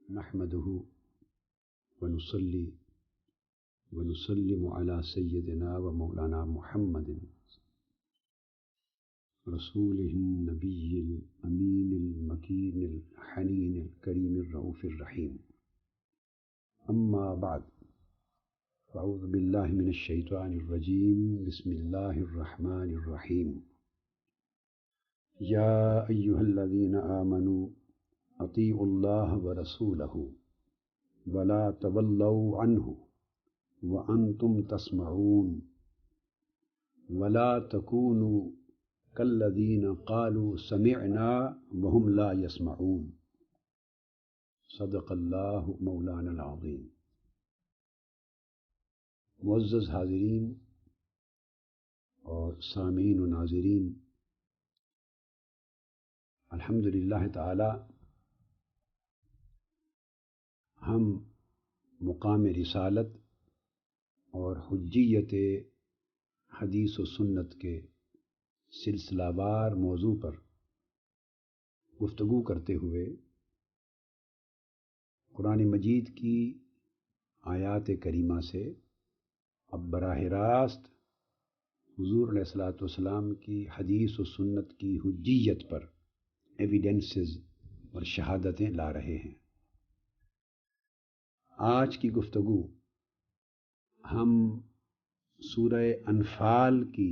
نحمده ونصلي ونسلم على سيدنا ومولانا محمد رسوله النبي الأمين المكين الحنين الكريم الرؤوف الرحيم. أما بعد، أعوذ بالله من الشيطان الرجيم. بسم الله الرحمن الرحيم. يا أيها الذين آمنوا اطیعوا اللہ ورسولہ ولا تولوا عنہ وانتم تسمعون ولا تکونوا کالذین قالوا سمعنا وهم لا يسمعون. صدق اللہ مولانا العظیم. معزز حاضرین اور سامعین و ناظرین، الحمدللہ تعالی ہم مقام رسالت اور حجیت حدیث و سنت کے سلسلہ وار موضوع پر گفتگو کرتے ہوئے قرآن مجید کی آیات کریمہ سے اب براہ راست حضور علیہ الصلوۃ والسلام کی حدیث و سنت کی حجیت پر ایویڈنسز اور شہادتیں لا رہے ہیں. آج کی گفتگو ہم سورہ انفال کی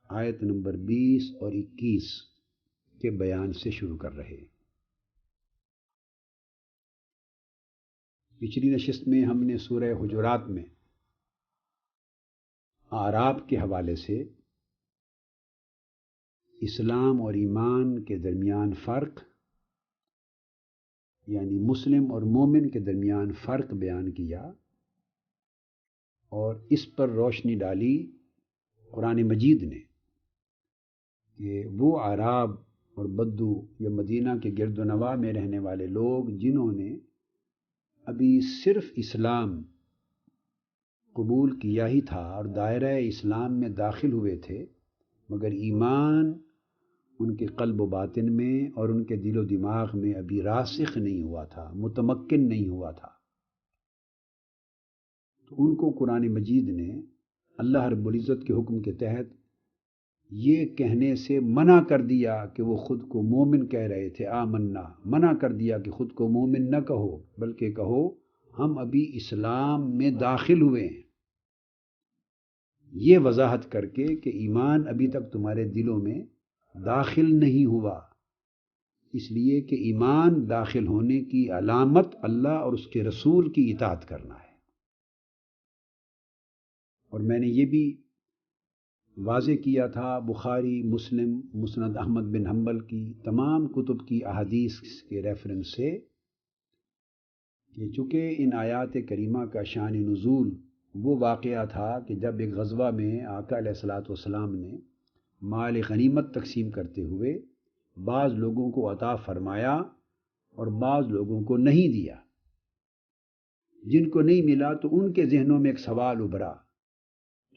آیت نمبر 20 اور 21 کے بیان سے شروع کر رہے ہیں. پچھلی نشست میں ہم نے سورہ حجرات میں اعراب کے حوالے سے اسلام اور ایمان کے درمیان فرق، یعنی مسلم اور مومن کے درمیان فرق بیان کیا اور اس پر روشنی ڈالی قرآن مجید نے کہ وہ اعراب اور بدو یا مدینہ کے گرد و نواح میں رہنے والے لوگ جنہوں نے ابھی صرف اسلام قبول کیا ہی تھا اور دائرہ اسلام میں داخل ہوئے تھے، مگر ایمان ان کے قلب و باطن میں اور ان کے دل و دماغ میں ابھی راسخ نہیں ہوا تھا، متمکن نہیں ہوا تھا، تو ان کو قرآن مجید نے اللہ رب العزت کے حکم کے تحت یہ کہنے سے منع کر دیا کہ وہ خود کو مومن کہہ رہے تھے، آمنا، منع کر دیا کہ خود کو مومن نہ کہو بلکہ کہو ہم ابھی اسلام میں داخل ہوئے ہیں، یہ وضاحت کر کے کہ ایمان ابھی تک تمہارے دلوں میں داخل نہیں ہوا، اس لیے کہ ایمان داخل ہونے کی علامت اللہ اور اس کے رسول کی اطاعت کرنا ہے. اور میں نے یہ بھی واضح کیا تھا بخاری، مسلم، مسند احمد بن حنبل کی تمام کتب کی احادیث کے ریفرنس سے کہ چونکہ ان آیات کریمہ کا شان نزول وہ واقعہ تھا کہ جب ایک غزوہ میں آقا علیہ الصلوۃ والسلام نے مال غنیمت تقسیم کرتے ہوئے بعض لوگوں کو عطا فرمایا اور بعض لوگوں کو نہیں دیا. جن کو نہیں ملا تو ان کے ذہنوں میں ایک سوال ابھرا،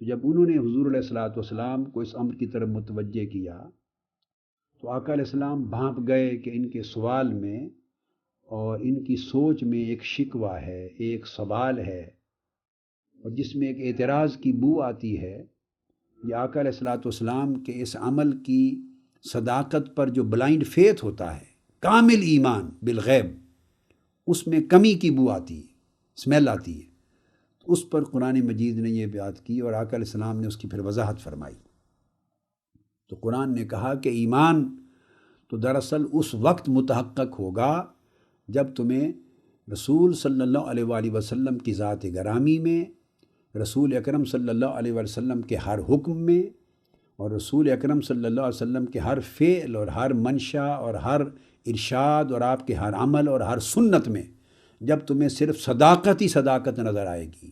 تو جب انہوں نے حضور علیہ الصلوۃ والسلام کو اس امر کی طرف متوجہ کیا تو آقا علیہ السلام بھانپ گئے کہ ان کے سوال میں اور ان کی سوچ میں ایک شکوہ ہے، ایک سوال ہے، اور جس میں ایک اعتراض کی بو آتی ہے. یہ آقا علیہ الصلوۃ والسلام کے اس عمل کی صداقت پر جو بلائنڈ فیتھ ہوتا ہے، کامل ایمان بالغیب، اس میں کمی کی بو آتی ہے، اسمیل آتی ہے. اس پر قرآن مجید نے یہ بات کی اور آقا علیہ السلام نے اس کی پھر وضاحت فرمائی. تو قرآن نے کہا کہ ایمان تو دراصل اس وقت متحقق ہوگا جب تمہیں رسول صلی اللہ علیہ وآلہ وسلم کی ذات گرامی میں، رسول اکرم صلی اللہ علیہ وسلم کے ہر حکم میں اور رسول اکرم صلی اللہ علیہ وسلم کے ہر فعل اور ہر منشا اور ہر ارشاد اور آپ کے ہر عمل اور ہر سنت میں جب تمہیں صرف صداقت ہی صداقت نظر آئے گی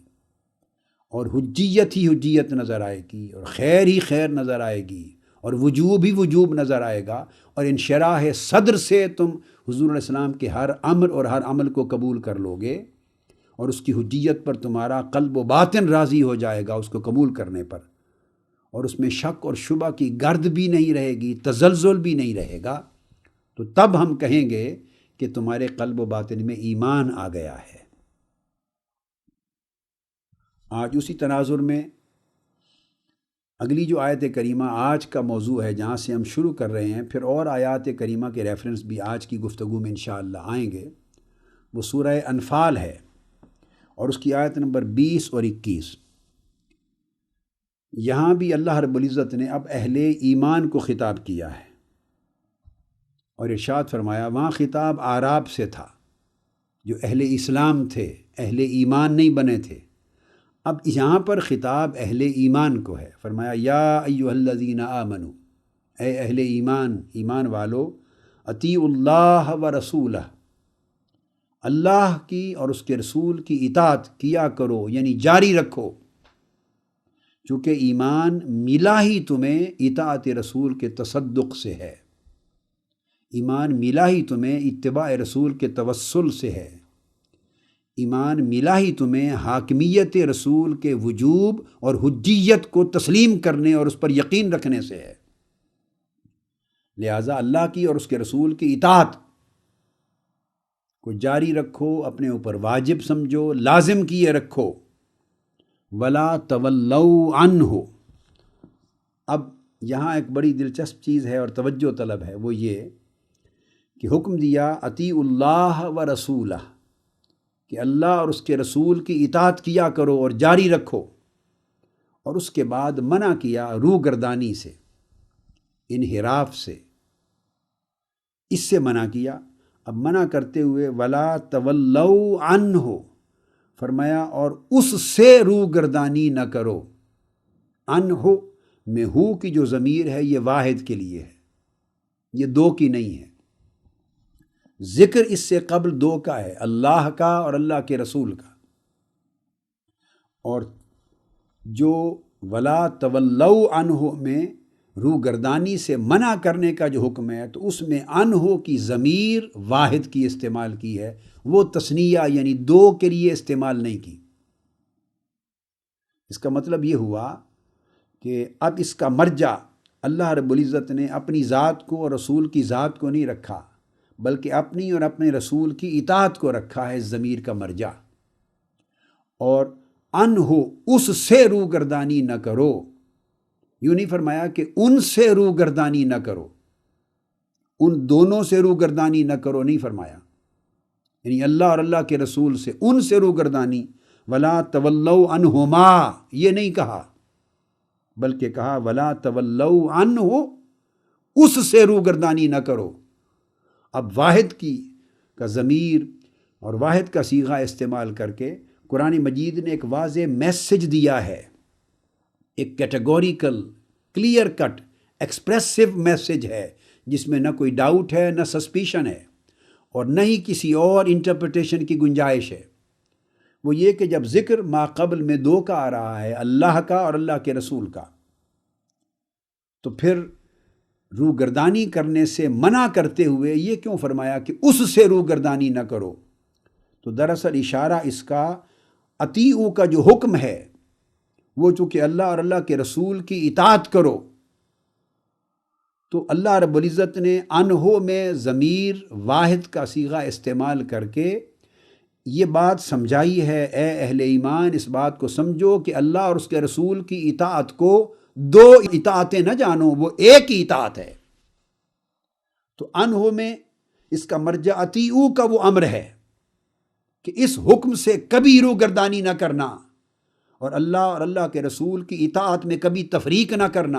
اور حجیت ہی حجیت نظر آئے گی اور خیر ہی خیر نظر آئے گی اور وجوب ہی وجوب نظر آئے گا اور انشراح صدر سے تم حضور علیہ السلام کے ہر امر اور ہر عمل کو قبول کر لو گے اور اس کی حجیت پر تمہارا قلب و باطن راضی ہو جائے گا اس کو قبول کرنے پر، اور اس میں شک اور شبہ کی گرد بھی نہیں رہے گی، تزلزل بھی نہیں رہے گا، تو تب ہم کہیں گے کہ تمہارے قلب و باطن میں ایمان آ گیا ہے۔ آج اسی تناظر میں اگلی جو آیت کریمہ آج کا موضوع ہے، جہاں سے ہم شروع کر رہے ہیں، پھر اور آیات کریمہ کے ریفرنس بھی آج کی گفتگو میں انشاءاللہ آئیں گے، وہ سورہ انفال ہے اور اس کی آیت نمبر 20 اور 21۔ یہاں بھی اللہ رب العزت نے اب اہل ایمان کو خطاب کیا ہے اور ارشاد فرمایا، وہاں خطاب اعراب سے تھا جو اہل اسلام تھے، اہل ایمان نہیں بنے تھے۔ اب یہاں پر خطاب اہل ایمان کو ہے، فرمایا یا ایھا الذین آمنوا، اے اہل ایمان، ایمان والو، اطیعوا اللہ و رسولہ، اللہ کی اور اس کے رسول کی اطاعت کیا کرو، یعنی جاری رکھو، چونکہ ایمان ملا ہی تمہیں اطاعت رسول کے تصدق سے ہے، ایمان ملا ہی تمہیں اتباع رسول کے توسل سے ہے، ایمان ملا ہی تمہیں حاکمیت رسول کے وجوب اور حجیت کو تسلیم کرنے اور اس پر یقین رکھنے سے ہے۔ لہٰذا اللہ کی اور اس کے رسول کی اطاعت کو جاری رکھو، اپنے اوپر واجب سمجھو، لازم کیے رکھو۔ ولا تولوا عنہ، اب یہاں ایک بڑی دلچسپ چیز ہے اور توجہ طلب ہے، وہ یہ کہ حکم دیا اطیعوا اللہ و رسولہ، کہ اللہ اور اس کے رسول کی اطاعت کیا کرو اور جاری رکھو، اور اس کے بعد منع کیا روگردانی سے، انحراف سے، اس سے منع کیا۔ اب منع کرتے ہوئے ولا تولوا عنہ فرمایا اور اس سے روگردانی نہ کرو۔ عنہ میں ہو کی جو ضمیر ہے یہ واحد کے لیے ہے، یہ دو کی نہیں ہے۔ ذکر اس سے قبل دو کا ہے، اللہ کا اور اللہ کے رسول کا، اور جو ولا تولوا عنہ میں روگردانی سے منع کرنے کا جو حکم ہے، تو اس میں عنہ کی ضمیر واحد کی استعمال کی ہے، وہ تثنیہ یعنی دو کے لیے استعمال نہیں کی۔ اس کا مطلب یہ ہوا کہ اب اس کا مرجع اللہ رب العزت نے اپنی ذات کو اور رسول کی ذات کو نہیں رکھا، بلکہ اپنی اور اپنے رسول کی اطاعت کو رکھا ہے ضمیر کا مرجع، اور عنہ اس سے روگردانی نہ کرو، یوں نہیں فرمایا کہ ان سے روگردانی نہ کرو، ان دونوں سے روگردانی نہ کرو نہیں فرمایا، یعنی اللہ اور اللہ کے رسول سے ان سے روگردانی، ولا تولوا عنہما یہ نہیں کہا، بلکہ کہا ولا تولوا عنہ اس سے روگردانی نہ کرو۔ اب واحد کا ضمیر اور واحد کا صیغہ استعمال کر کے قرآن مجید نے ایک واضح میسج دیا ہے، ایک categorical, clear cut, expressive message ہے، جس میں نہ کوئی ڈاؤٹ ہے، نہ سسپیشن ہے، اور نہ ہی کسی اور انٹرپریٹیشن کی گنجائش ہے۔ وہ یہ کہ جب ذکر ما قبل میں دو کا آ رہا ہے، اللہ کا اور اللہ کے رسول کا، تو پھر روگردانی کرنے سے منع کرتے ہوئے یہ کیوں فرمایا کہ اس سے روگردانی نہ کرو؟ تو دراصل اشارہ اس کا اطیعوا کا جو حکم ہے، وہ چونکہ اللہ اور اللہ کے رسول کی اطاعت کرو، تو اللہ رب العزت نے عنہ میں ضمیر واحد کا صیغہ استعمال کر کے یہ بات سمجھائی ہے، اے اہل ایمان اس بات کو سمجھو کہ اللہ اور اس کے رسول کی اطاعت کو دو اطاعتیں نہ جانو، وہ ایک ہی اطاعت ہے۔ تو عنہ میں اس کا مرجع اطیعوا کا وہ امر ہے کہ اس حکم سے کبھی روگردانی نہ کرنا، اور اللہ کے رسول کی اطاعت میں کبھی تفریق نہ کرنا،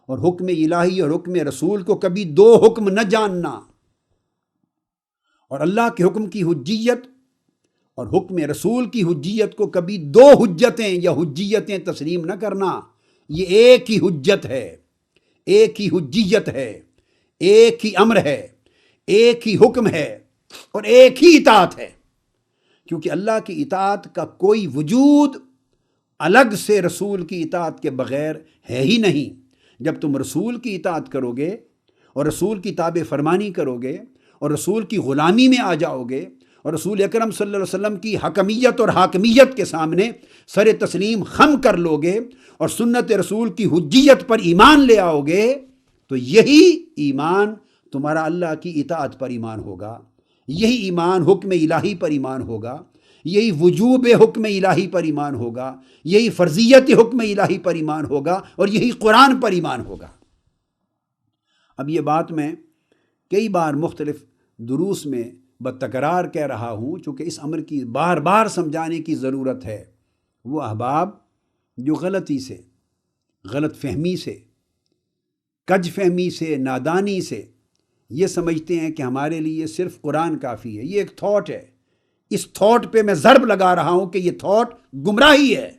اور حکم الہی اور حکم رسول کو کبھی دو حکم نہ جاننا، اور اللہ کے حکم کی حجیت اور حکم رسول کی حجیت کو کبھی دو حجتیں یا حجیتیں تسلیم نہ کرنا۔ یہ ایک ہی حجت ہے، ایک ہی حجیت ہے، ایک ہی امر ہے، ایک ہی حکم ہے، اور ایک ہی اطاعت ہے، کیونکہ اللہ کی اطاعت کا کوئی وجود الگ سے رسول کی اطاعت کے بغیر ہے ہی نہیں۔ جب تم رسول کی اطاعت کرو گے اور رسول کی تابع فرمانی کرو گے اور رسول کی غلامی میں آ جاؤ گے اور رسول اکرم صلی اللہ علیہ وسلم کی حکمیت اور حاکمیت کے سامنے سر تسلیم خم کر لو گے اور سنت رسول کی حجیت پر ایمان لے آؤ گے، تو یہی ایمان تمہارا اللہ کی اطاعت پر ایمان ہوگا، یہی ایمان حکم الہی پر ایمان ہوگا، یہی وجوب حکم الہی پر ایمان ہوگا، یہی فرضیت حکم الہی پر ایمان ہوگا، اور یہی قرآن پر ایمان ہوگا۔ اب یہ بات میں کئی بار مختلف دروس میں بتکرار کہہ رہا ہوں، چونکہ اس امر کی بار بار سمجھانے کی ضرورت ہے۔ وہ احباب جو غلطی سے، غلط فہمی سے، کج فہمی سے، نادانی سے یہ سمجھتے ہیں کہ ہمارے لیے صرف قرآن کافی ہے، یہ ایک تھاٹ ہے، اس تھاٹ پہ میں ضرب لگا رہا ہوں کہ یہ تھاٹ گمراہی ہے۔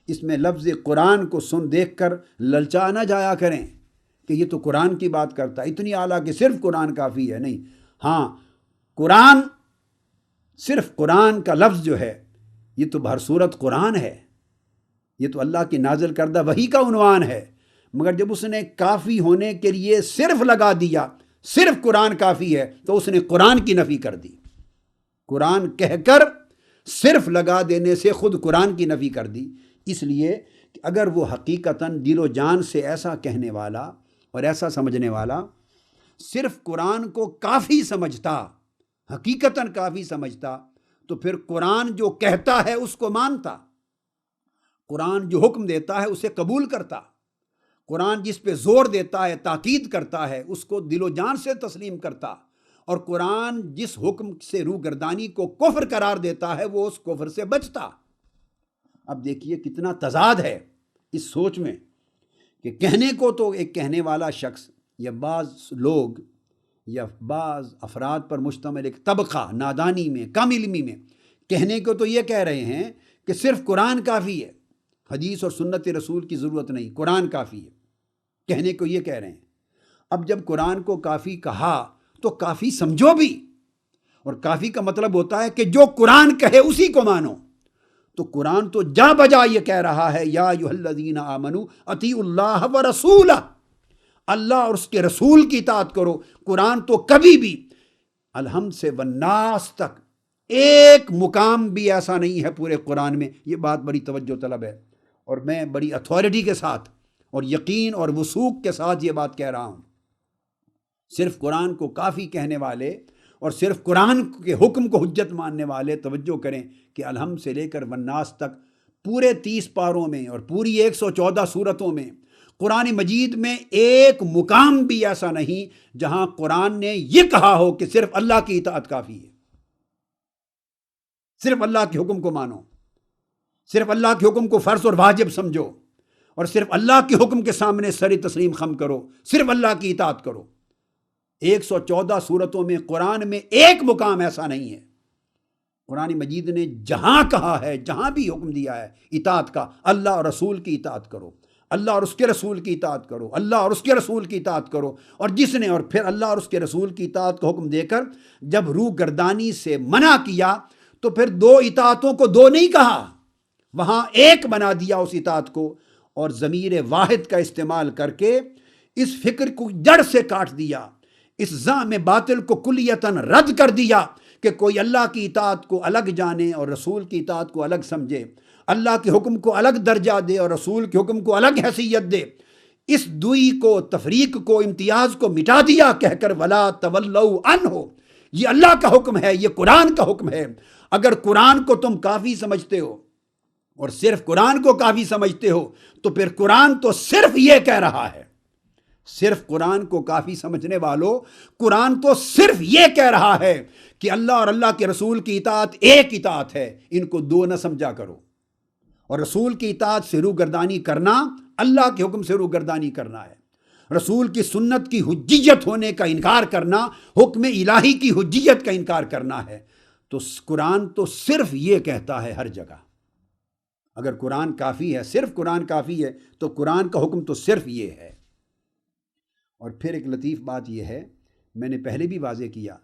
اس میں لفظ قرآن کو سن دیکھ کر للچا نہ جایا کریں کہ یہ تو قرآن کی بات کرتا ہے، اتنی اعلیٰ کہ صرف قرآن کافی ہے۔ نہیں، ہاں، قرآن، صرف قرآن کا لفظ جو ہے یہ تو بہر صورت قرآن ہے، یہ تو اللہ کی نازل کردہ وحی کا عنوان ہے، مگر جب اس نے کافی ہونے کے لیے صرف لگا دیا، صرف قرآن کافی ہے، تو اس نے قرآن کی نفی کر دی۔ قرآن کہہ کر صرف لگا دینے سے خود قرآن کی نفی کر دی۔ اس لیے کہ اگر وہ حقیقتاً دل و جان سے ایسا کہنے والا اور ایسا سمجھنے والا صرف قرآن کو کافی سمجھتا، حقیقتاً کافی سمجھتا، تو پھر قرآن جو کہتا ہے اس کو مانتا، قرآن جو حکم دیتا ہے اسے قبول کرتا، قرآن جس پہ زور دیتا ہے، تاکید کرتا ہے، اس کو دل و جان سے تسلیم کرتا، اور قرآن جس حکم سے روگردانی کو کفر قرار دیتا ہے وہ اس کفر سے بچتا۔ اب دیکھیے کتنا تضاد ہے اس سوچ میں کہ کہنے کو تو ایک کہنے والا شخص یا بعض لوگ یا بعض افراد پر مشتمل ایک طبقہ نادانی میں، کم علمی میں، کہنے کو تو یہ کہہ رہے ہیں کہ صرف قرآن کافی ہے، حدیث اور سنت رسول کی ضرورت نہیں، قرآن کافی ہے، کہنے کو یہ کہہ رہے ہیں۔ اب جب قرآن کو کافی کہا تو کافی سمجھو بھی، اور کافی کا مطلب ہوتا ہے کہ جو قرآن کہے اسی کو مانو۔ تو قرآن تو جا بجا یہ کہہ رہا ہے یا ایھا الذین آمنوا اطیعوا اللہ ورسولہ، اللہ اور اس کے رسول کی اطاعت کرو۔ قرآن تو کبھی بھی الحمد سے والناس تک ایک مقام بھی ایسا نہیں ہے پورے قرآن میں، یہ بات بڑی توجہ طلب ہے، اور میں بڑی اتھارٹی کے ساتھ اور یقین اور وثوق کے ساتھ یہ بات کہہ رہا ہوں۔ صرف قرآن کو کافی کہنے والے اور صرف قرآن کے حکم کو حجت ماننے والے توجہ کریں کہ الحمد سے لے کر والناس تک پورے 30 پاروں میں اور پوری 114 سورتوں میں قرآن مجید میں ایک مقام بھی ایسا نہیں جہاں قرآن نے یہ کہا ہو کہ صرف اللہ کی اطاعت کافی ہے، صرف اللہ کے حکم کو مانو، صرف اللہ کے حکم کو فرض اور واجب سمجھو، اور صرف اللہ کے حکم کے سامنے سر تسلیم خم کرو، صرف اللہ کی اطاعت کرو۔ 114 سورتوں میں قرآن میں ایک مقام ایسا نہیں ہے۔ قرآن مجید نے جہاں کہا ہے، جہاں بھی حکم دیا ہے اطاعت کا، اللہ اور رسول کی اطاعت کرو، اللہ اور اس کے رسول کی اطاعت کرو، اللہ اور اس کے رسول کی اطاعت کرو، اور جس نے اور پھر اللہ اور اس کے رسول کی اطاعت کا حکم دے کر جب روح گردانی سے منع کیا تو پھر 2 اطاعتوں کو 2 نہیں کہا، وہاں ایک بنا دیا اس اطاعت کو، اور ضمیر واحد کا استعمال کر کے اس فکر کو جڑ سے کاٹ دیا، اس زعم باطل کو کلیتاً رد کر دیا کہ کوئی اللہ کی اطاعت کو الگ جانے اور رسول کی اطاعت کو الگ سمجھے، اللہ کے حکم کو الگ درجہ دے اور رسول کے حکم کو الگ حیثیت دے۔ اس دوئی کو، تفریق کو، امتیاز کو مٹا دیا کہہ کر وَلَا تَوَلَّوْا عَنْهُ، یہ اللہ کا حکم ہے، یہ قرآن کا حکم ہے۔ اگر قرآن کو تم کافی سمجھتے ہو اور صرف قرآن کو کافی سمجھتے ہو تو پھر قرآن تو صرف یہ کہہ رہا ہے، صرف قرآن کو کافی سمجھنے والوں، قرآن تو صرف یہ کہہ رہا ہے کہ اللہ اور اللہ کے رسول کی اطاعت ایک اطاعت ہے، ان کو 2 نہ سمجھا کرو، اور رسول کی اطاعت سے روگردانی کرنا اللہ کے حکم سے روگردانی کرنا ہے، رسول کی سنت کی حجیت ہونے کا انکار کرنا حکم الہی کی حجیت کا انکار کرنا ہے۔ تو قرآن تو صرف یہ کہتا ہے ہر جگہ۔ اگر قرآن کافی ہے، صرف قرآن کافی ہے، تو قرآن کا حکم تو صرف یہ ہے۔ اور پھر ایک لطیف بات یہ ہے، میں نے پہلے بھی واضح کیا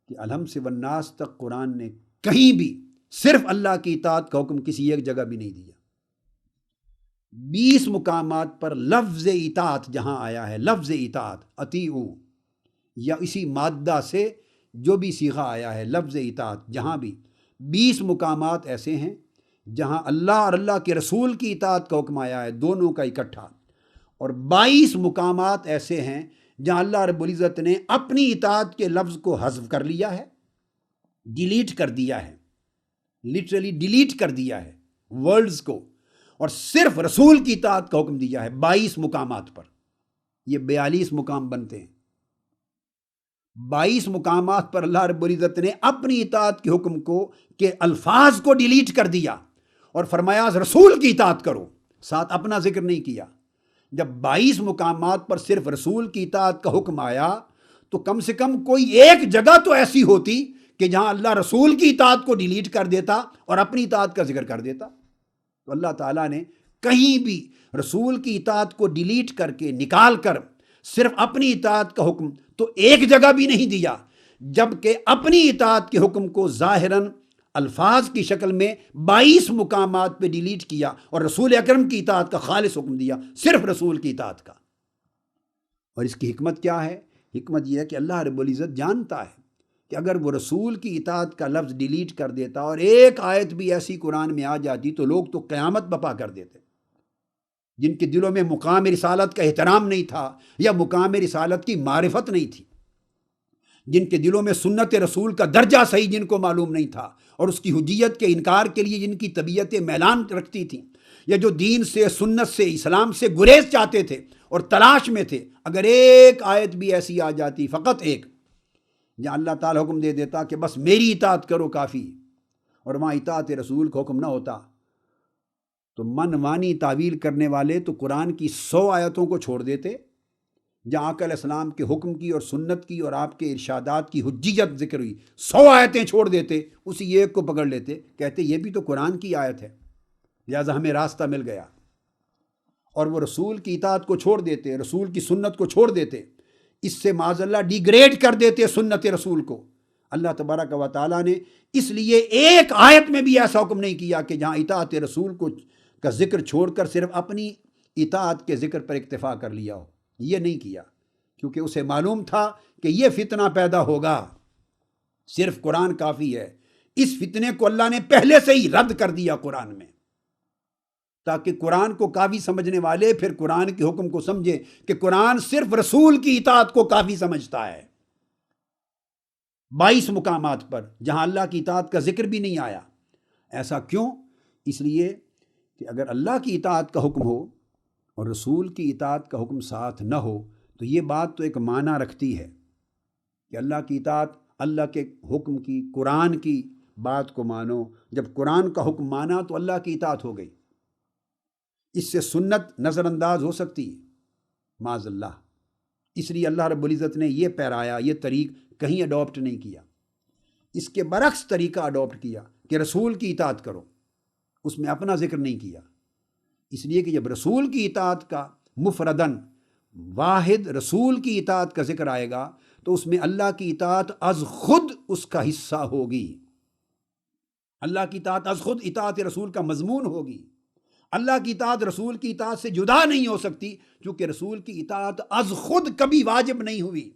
کہ الحمد سے والناس تک قرآن نے کہیں بھی صرف اللہ کی اطاعت کا حکم کسی ایک جگہ بھی نہیں دیا۔ 20 مقامات پر لفظ اطاعت جہاں آیا ہے، لفظ اطاعت اطیعوا، یا اسی مادہ سے جو بھی صیغہ آیا ہے لفظ اطاعت، جہاں بھی 20 مقامات ایسے ہیں جہاں اللہ اور اللہ کے رسول کی اطاعت کا حکم آیا ہے، دونوں کا اکٹھا، اور 22 مقامات ایسے ہیں جہاں اللہ رب العزت نے اپنی اطاعت کے لفظ کو حذف کر لیا ہے ڈیلیٹ کر دیا ہے، لٹرلی ڈیلیٹ کر دیا ہے ورڈز کو، اور صرف رسول کی اطاعت کا حکم دیا ہے 22 مقامات پر۔ یہ 42 مقام بنتے ہیں۔ 22 مقامات پر اللہ رب العزت نے اپنی اطاعت کے حکم کو کے الفاظ کو ڈیلیٹ کر دیا اور فرمایا رسول کی اطاعت کرو، ساتھ اپنا ذکر نہیں کیا۔ جب 22 مقامات پر صرف رسول کی اطاعت کا حکم آیا تو کم سے کم کوئی ایک جگہ تو ایسی ہوتی کہ جہاں اللہ رسول کی اطاعت کو ڈیلیٹ کر دیتا اور اپنی اطاعت کا ذکر کر دیتا۔ تو اللہ تعالیٰ نے کہیں بھی رسول کی اطاعت کو ڈیلیٹ کر کے نکال کر صرف اپنی اطاعت کا حکم تو ایک جگہ بھی نہیں دیا، جبکہ اپنی اطاعت کے حکم کو ظاہراً الفاظ کی شکل میں 22 مقامات پہ ڈیلیٹ کیا اور رسول اکرم کی اطاعت کا خالص حکم دیا، صرف رسول کی اطاعت کا۔ اور اس کی حکمت کیا ہے؟ حکمت یہ ہے کہ اللہ رب العزت جانتا ہے کہ اگر وہ رسول کی اطاعت کا لفظ ڈیلیٹ کر دیتا اور ایک آیت بھی ایسی قرآن میں آ جاتی تو لوگ تو قیامت بپا کر دیتے، جن کے دلوں میں مقام رسالت کا احترام نہیں تھا یا مقام رسالت کی معرفت نہیں تھی، جن کے دلوں میں سنت رسول کا درجہ صحیح جن کو معلوم نہیں تھا اور اس کی حجیت کے انکار کے لیے جن کی طبیعتیں میلان رکھتی تھیں، یا جو دین سے، سنت سے، اسلام سے گریز چاہتے تھے اور تلاش میں تھے، اگر ایک آیت بھی ایسی آ جاتی، فقط ایک، جہاں اللہ تعالیٰ حکم دے دیتا کہ بس میری اطاعت کرو کافی، اور وہاں اطاعت رسول کا حکم نہ ہوتا، تو من مانی تعویل کرنے والے تو قرآن کی 100 آیتوں کو چھوڑ دیتے جہاں آقا علیہ السلام کے حکم کی اور سنت کی اور آپ کے ارشادات کی حجیت ذکر ہوئی، 100 آیتیں چھوڑ دیتے، اسی ایک کو پکڑ لیتے، کہتے یہ بھی تو قرآن کی آیت ہے لہٰذا ہمیں راستہ مل گیا، اور وہ رسول کی اطاعت کو چھوڑ دیتے، رسول کی سنت کو چھوڑ دیتے، اس سے معاذ اللہ ڈیگریڈ کر دیتے سنت رسول کو۔ اللہ تبارک و تعالیٰ نے اس لیے ایک آیت میں بھی ایسا حکم نہیں کیا کہ جہاں اطاعت رسول کا ذکر چھوڑ کر صرف اپنی اطاعت کے ذکر پر اکتفا کر لیا ہو، یہ نہیں کیا، کیونکہ اسے معلوم تھا کہ یہ فتنہ پیدا ہوگا، صرف قرآن کافی ہے۔ اس فتنے کو اللہ نے پہلے سے ہی رد کر دیا قرآن میں، تاکہ قرآن کو کافی سمجھنے والے پھر قرآن کے حکم کو سمجھے کہ قرآن صرف رسول کی اطاعت کو کافی سمجھتا ہے۔ 22 مقامات پر جہاں اللہ کی اطاعت کا ذکر بھی نہیں آیا۔ ایسا کیوں؟ اس لیے کہ اگر اللہ کی اطاعت کا حکم ہو اور رسول کی اطاعت کا حکم ساتھ نہ ہو تو یہ بات تو ایک معنی رکھتی ہے کہ اللہ کی اطاعت، اللہ کے حکم کی، قرآن کی بات کو مانو۔ جب قرآن کا حکم مانا تو اللہ کی اطاعت ہو گئی، اس سے سنت نظر انداز ہو سکتی ہے معاذ اللہ۔ اس لیے اللہ رب العزت نے یہ پیرایا، یہ طریق کہیں اڈاپٹ نہیں کیا، اس کے برعکس طریقہ اڈاپٹ کیا کہ رسول کی اطاعت کرو، اس میں اپنا ذکر نہیں کیا، اس لیے کہ جب رسول کی اطاعت کا مفردن واحد رسول کی اطاعت کا ذکر آئے گا تو اس میں اللہ کی اطاعت از خود اس کا حصہ ہوگی، اللہ کی اطاعت از خود اطاعت رسول کا مضمون ہوگی۔ اللہ کی اطاعت رسول کی اطاعت سے جدا نہیں ہو سکتی، کیونکہ رسول کی اطاعت از خود کبھی واجب نہیں ہوئی۔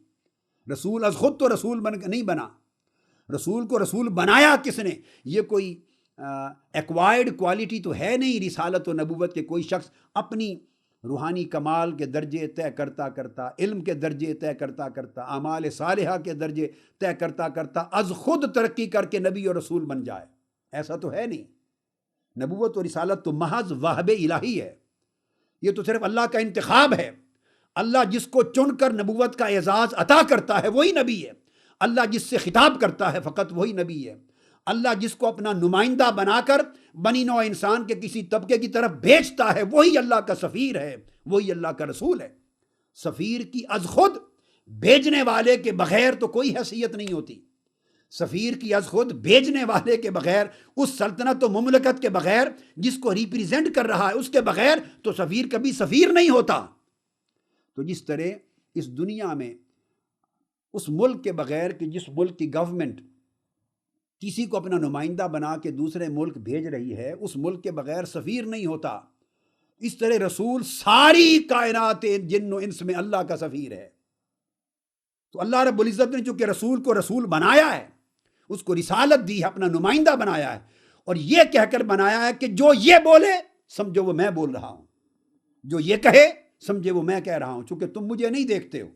رسول از خود تو رسول نہیں بنا، رسول کو رسول بنایا کس نے؟ یہ کوئی ایکوائرڈ کوالٹی تو ہے نہیں رسالت و نبوت کے کوئی شخص اپنی روحانی کمال کے درجے طے کرتا کرتا، علم کے درجے طے کرتا کرتا، اعمال صالحہ کے درجے طے کرتا کرتا از خود ترقی کر کے نبی اور رسول بن جائے، ایسا تو ہے نہیں۔ نبوت و رسالت تو محض واہب الہی ہے، یہ تو صرف اللہ کا انتخاب ہے۔ اللہ جس کو چن کر نبوت کا اعزاز عطا کرتا ہے وہی نبی ہے، اللہ جس سے خطاب کرتا ہے فقط وہی نبی ہے، اللہ جس کو اپنا نمائندہ بنا کر بنی نوع انسان کے کسی طبقے کی طرف بھیجتا ہے وہی اللہ کا سفیر ہے، وہی اللہ کا رسول ہے۔ سفیر کی از خود بھیجنے والے کے بغیر تو کوئی حیثیت نہیں ہوتی، سفیر کی از خود بھیجنے والے کے بغیر، اس سلطنت و مملکت کے بغیر جس کو ریپریزنٹ کر رہا ہے اس کے بغیر تو سفیر کبھی سفیر نہیں ہوتا۔ تو جس طرح اس دنیا میں اس ملک کے بغیر کہ جس ملک کی گورنمنٹ کسی کو اپنا نمائندہ بنا کے دوسرے ملک بھیج رہی ہے، اس ملک کے بغیر سفیر نہیں ہوتا، اس طرح رسول ساری کائنات جن و انس میں اللہ کا سفیر ہے۔ تو اللہ رب العزت نے چونکہ رسول کو رسول بنایا ہے، اس کو رسالت دی ہے، اپنا نمائندہ بنایا ہے، اور یہ کہہ کر بنایا ہے کہ جو یہ بولے سمجھو وہ میں بول رہا ہوں، جو یہ کہے سمجھے وہ میں کہہ رہا ہوں، چونکہ تم مجھے نہیں دیکھتے ہو،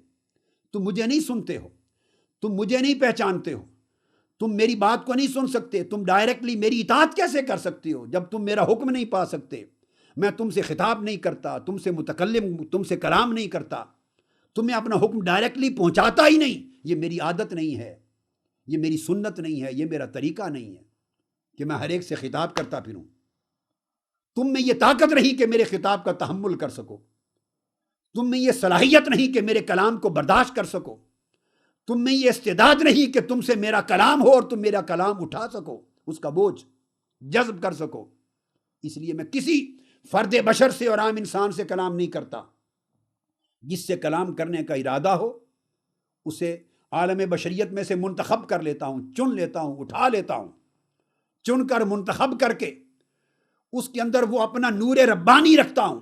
تم مجھے نہیں سنتے ہو، تم مجھے نہیں پہچانتے ہو، تم میری بات کو نہیں سن سکتے، تم ڈائریکٹلی میری اطاعت کیسے کر سکتے ہو جب تم میرا حکم نہیں پا سکتے؟ میں تم سے خطاب نہیں کرتا، تم سے متکلم، تم سے کلام نہیں کرتا، تمہیں اپنا حکم ڈائریکٹلی پہنچاتا ہی نہیں۔ یہ میری عادت نہیں ہے، یہ میری سنت نہیں ہے، یہ میرا طریقہ نہیں ہے کہ میں ہر ایک سے خطاب کرتا پھروں۔ تم میں یہ طاقت نہیں کہ میرے خطاب کا تحمل کر سکو، تم میں یہ صلاحیت نہیں کہ میرے کلام کو برداشت کر سکو، تم میں یہ استعداد نہیں کہ تم سے میرا کلام ہو اور تم میرا کلام اٹھا سکو، اس کا بوجھ جذب کر سکو۔ اس لیے میں کسی فرد بشر سے اور عام انسان سے کلام نہیں کرتا۔ جس سے کلام کرنے کا ارادہ ہو اسے عالم بشریت میں سے منتخب کر لیتا ہوں، چن لیتا ہوں، اٹھا لیتا ہوں، چن کر منتخب کر کے اس کے اندر وہ اپنا نور ربانی رکھتا ہوں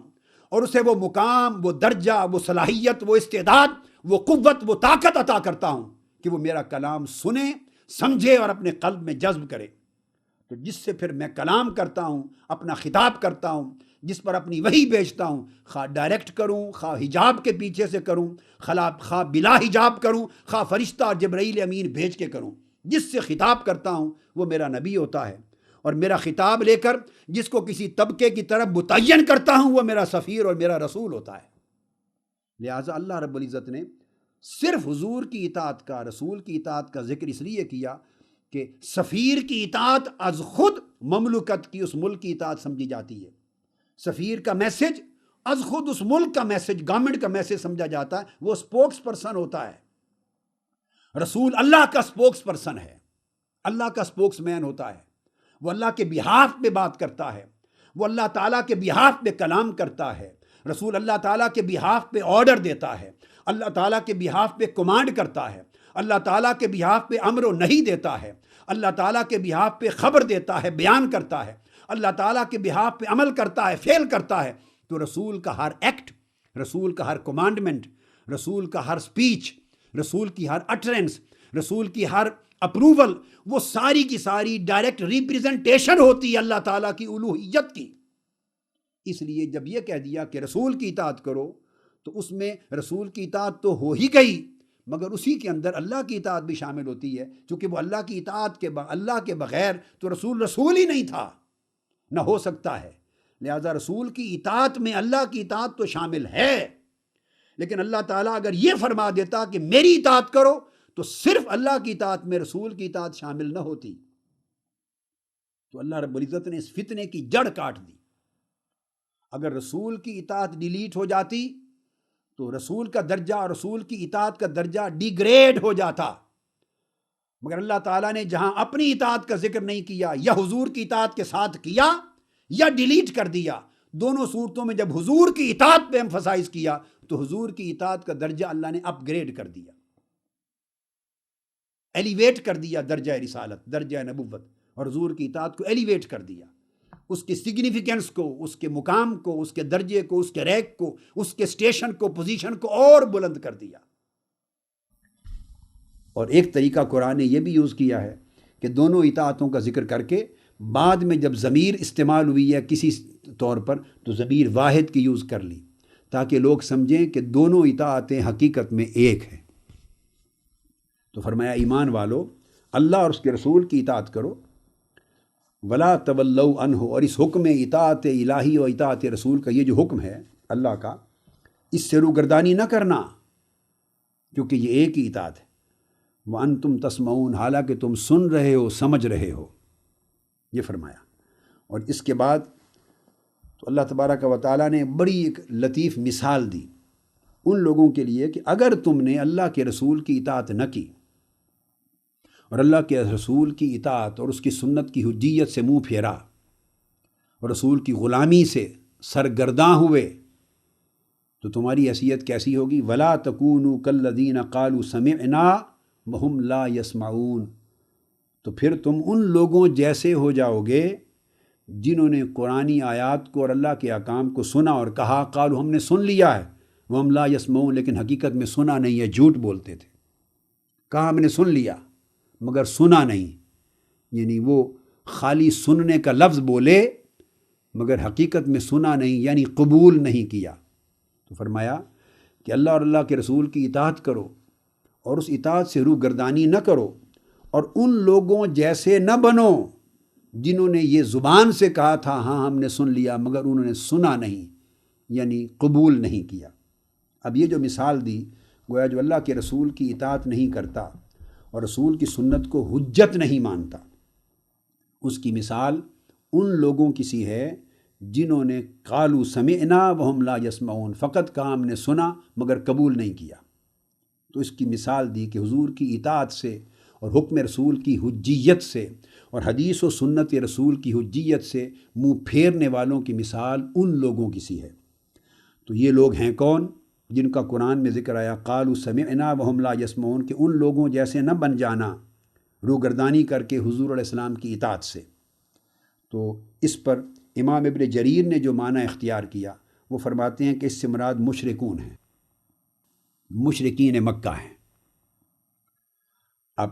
اور اسے وہ مقام، وہ درجہ، وہ صلاحیت، وہ استعداد، وہ قوت، وہ طاقت عطا کرتا ہوں کہ وہ میرا کلام سنے، سمجھے اور اپنے قلب میں جذب کرے۔ تو جس سے پھر میں کلام کرتا ہوں، اپنا خطاب کرتا ہوں، جس پر اپنی وحی بھیجتا ہوں، خواہ ڈائریکٹ کروں، خواہ حجاب کے پیچھے سے کروں، خواہ بلا حجاب کروں، خواہ فرشتہ جبرائیل امین بھیج کے کروں، جس سے خطاب کرتا ہوں وہ میرا نبی ہوتا ہے، اور میرا خطاب لے کر جس کو کسی طبقے کی طرف متعین کرتا ہوں وہ میرا سفیر اور میرا رسول ہوتا ہے۔ لہٰذا اللہ رب العزت نے صرف حضور کی اطاعت کا، رسول کی اطاعت کا ذکر اس لیے کیا کہ سفیر کی اطاعت از خود مملکت کی، اس ملک کی اطاعت سمجھی جاتی ہے۔ سفیر کا میسج از خود اس ملک کا میسج، گورنمنٹ کا میسج سمجھا جاتا ہے، وہ سپوکس پرسن ہوتا ہے۔ رسول اللہ کا سپوکس پرسن ہے، اللہ کا سپوکس مین ہوتا ہے، وہ اللہ کے بہاف پہ بات کرتا ہے، وہ اللہ تعالیٰ کے بہاف پہ کلام کرتا ہے۔ رسول اللہ تعالیٰ کے بہاف پہ آرڈر دیتا ہے، اللہ تعالیٰ کے بہاف پہ کمانڈ کرتا ہے، اللہ تعالیٰ کے بہاف پہ امر و نہیں دیتا ہے، اللہ تعالیٰ کے بہاف پہ خبر دیتا ہے، بیان کرتا ہے، اللہ تعالیٰ کے بہاف پہ عمل کرتا ہے، فعل کرتا ہے۔ تو رسول کا ہر ایکٹ، رسول کا ہر کمانڈمنٹ، رسول کا ہر سپیچ، رسول کی ہر اٹرنس، رسول کی ہر اپروول، وہ ساری کی ساری ڈائریکٹ ریپریزنٹیشن ہوتی ہے اللہ تعالیٰ کی الوہیت کی۔ اس لیے جب یہ کہہ دیا کہ رسول کی اطاعت کرو تو اس میں رسول کی اطاعت تو ہو ہی گئی، مگر اسی کے اندر اللہ کی اطاعت بھی شامل ہوتی ہے، چونکہ وہ اللہ کی اطاعت کے اللہ کے بغیر تو رسول ہی نہیں تھا، نہ ہو سکتا ہے۔ لہذا رسول کی اطاعت میں اللہ کی اطاعت تو شامل ہے، لیکن اللہ تعالیٰ اگر یہ فرما دیتا کہ میری اطاعت کرو تو صرف اللہ کی اطاعت میں رسول کی اطاعت شامل نہ ہوتی، تو اللہ رب العزت نے اس فتنے کی جڑ کاٹ دی۔ اگر رسول کی اطاعت ڈیلیٹ ہو جاتی تو رسول کا درجہ اور رسول کی اطاعت کا درجہ ڈیگریڈ ہو جاتا، مگر اللہ تعالیٰ نے جہاں اپنی اطاعت کا ذکر نہیں کیا، یا حضور کی اطاعت کے ساتھ کیا یا ڈیلیٹ کر دیا، دونوں صورتوں میں جب حضور کی اطاعت پہ ایمفسائز کیا تو حضور کی اطاعت کا درجہ اللہ نے اپ گریڈ کر دیا، ایلیویٹ کر دیا، درجہ رسالت، درجہ نبوت، اور حضور کی اطاعت کو ایلیویٹ کر دیا، اس کے سگنیفیکنس کو، اس کے مقام کو، اس کے درجے کو، اس کے رینک کو، اس کے سٹیشن کو، پوزیشن کو اور بلند کر دیا۔ اور ایک طریقہ قرآن نے یہ بھی یوز کیا ہے کہ دونوں اطاعتوں کا ذکر کر کے بعد میں جب ضمیر استعمال ہوئی ہے کسی طور پر تو ضمیر واحد کی یوز کر لی، تاکہ لوگ سمجھیں کہ دونوں اطاعتیں حقیقت میں ایک ہیں۔ تو فرمایا ایمان والو اللہ اور اس کے رسول کی اطاعت کرو، ولا تولوا عنہ، اور اس حکم اطاعت الہی و اطاعت رسول کا یہ جو حکم ہے اللہ کا، اس سے روگردانی نہ کرنا، کیونکہ یہ ایک ہی اطاعت ہے۔ وانتم تسمعون، حالانکہ تم سن رہے ہو، سمجھ رہے ہو، یہ فرمایا۔ اور اس کے بعد تو اللہ تبارک و تعالیٰ نے بڑی ایک لطیف مثال دی ان لوگوں کے لیے کہ اگر تم نے اللہ کے رسول کی اطاعت نہ کی اور اللہ کے رسول کی اطاعت اور اس کی سنت کی حجیت سے منہ پھیرا اور رسول کی غلامی سے سرگرداں ہوئے تو تمہاری حیثیت کیسی ہوگی؟ ولا تکونوا کالذین قالوا سمعنا وہم لا یسمعون، تو پھر تم ان لوگوں جیسے ہو جاؤ گے جنہوں نے قرآنی آیات کو اور اللہ کے احکام کو سنا اور کہا قالوا ہم نے سن لیا ہے، وہم لا یسمعون، لیکن حقیقت میں سنا نہیں ہے، جھوٹ بولتے تھے۔ کہا ہم نے سن لیا مگر سنا نہیں، یعنی وہ خالی سننے کا لفظ بولے مگر حقیقت میں سنا نہیں، یعنی قبول نہیں کیا۔ تو فرمایا کہ اللہ اور اللہ کے رسول کی اطاعت کرو اور اس اطاعت سے روگردانی نہ کرو، اور ان لوگوں جیسے نہ بنو جنہوں نے یہ زبان سے کہا تھا ہاں ہم نے سن لیا، مگر انہوں نے سنا نہیں، یعنی قبول نہیں کیا۔ اب یہ جو مثال دی، گویا جو اللہ کے رسول کی اطاعت نہیں کرتا اور رسول کی سنت کو حجت نہیں مانتا، اس کی مثال ان لوگوں کی سی ہے جنہوں نے قالوا سمعنا وہم لا یسمعون، فقط کہا ہم نے سنا مگر قبول نہیں کیا۔ تو اس کی مثال دی کہ حضور کی اطاعت سے اور حکم رسول کی حجیت سے اور حدیث و سنت رسول کی حجیت سے منہ پھیرنے والوں کی مثال ان لوگوں کی سی ہے۔ تو یہ لوگ ہیں کون؟ جن کا قرآن میں ذکر آیا قالوا سمعنا وہم لا یسمعون، کہ ان لوگوں جیسے نہ بن جانا روگردانی کر کے حضور علیہ السلام کی اطاعت سے۔ تو اس پر امام ابن جریر نے جو معنی اختیار کیا وہ فرماتے ہیں کہ اس سے مراد مشرکون ہیں، مشرکین مکہ ہیں۔ اب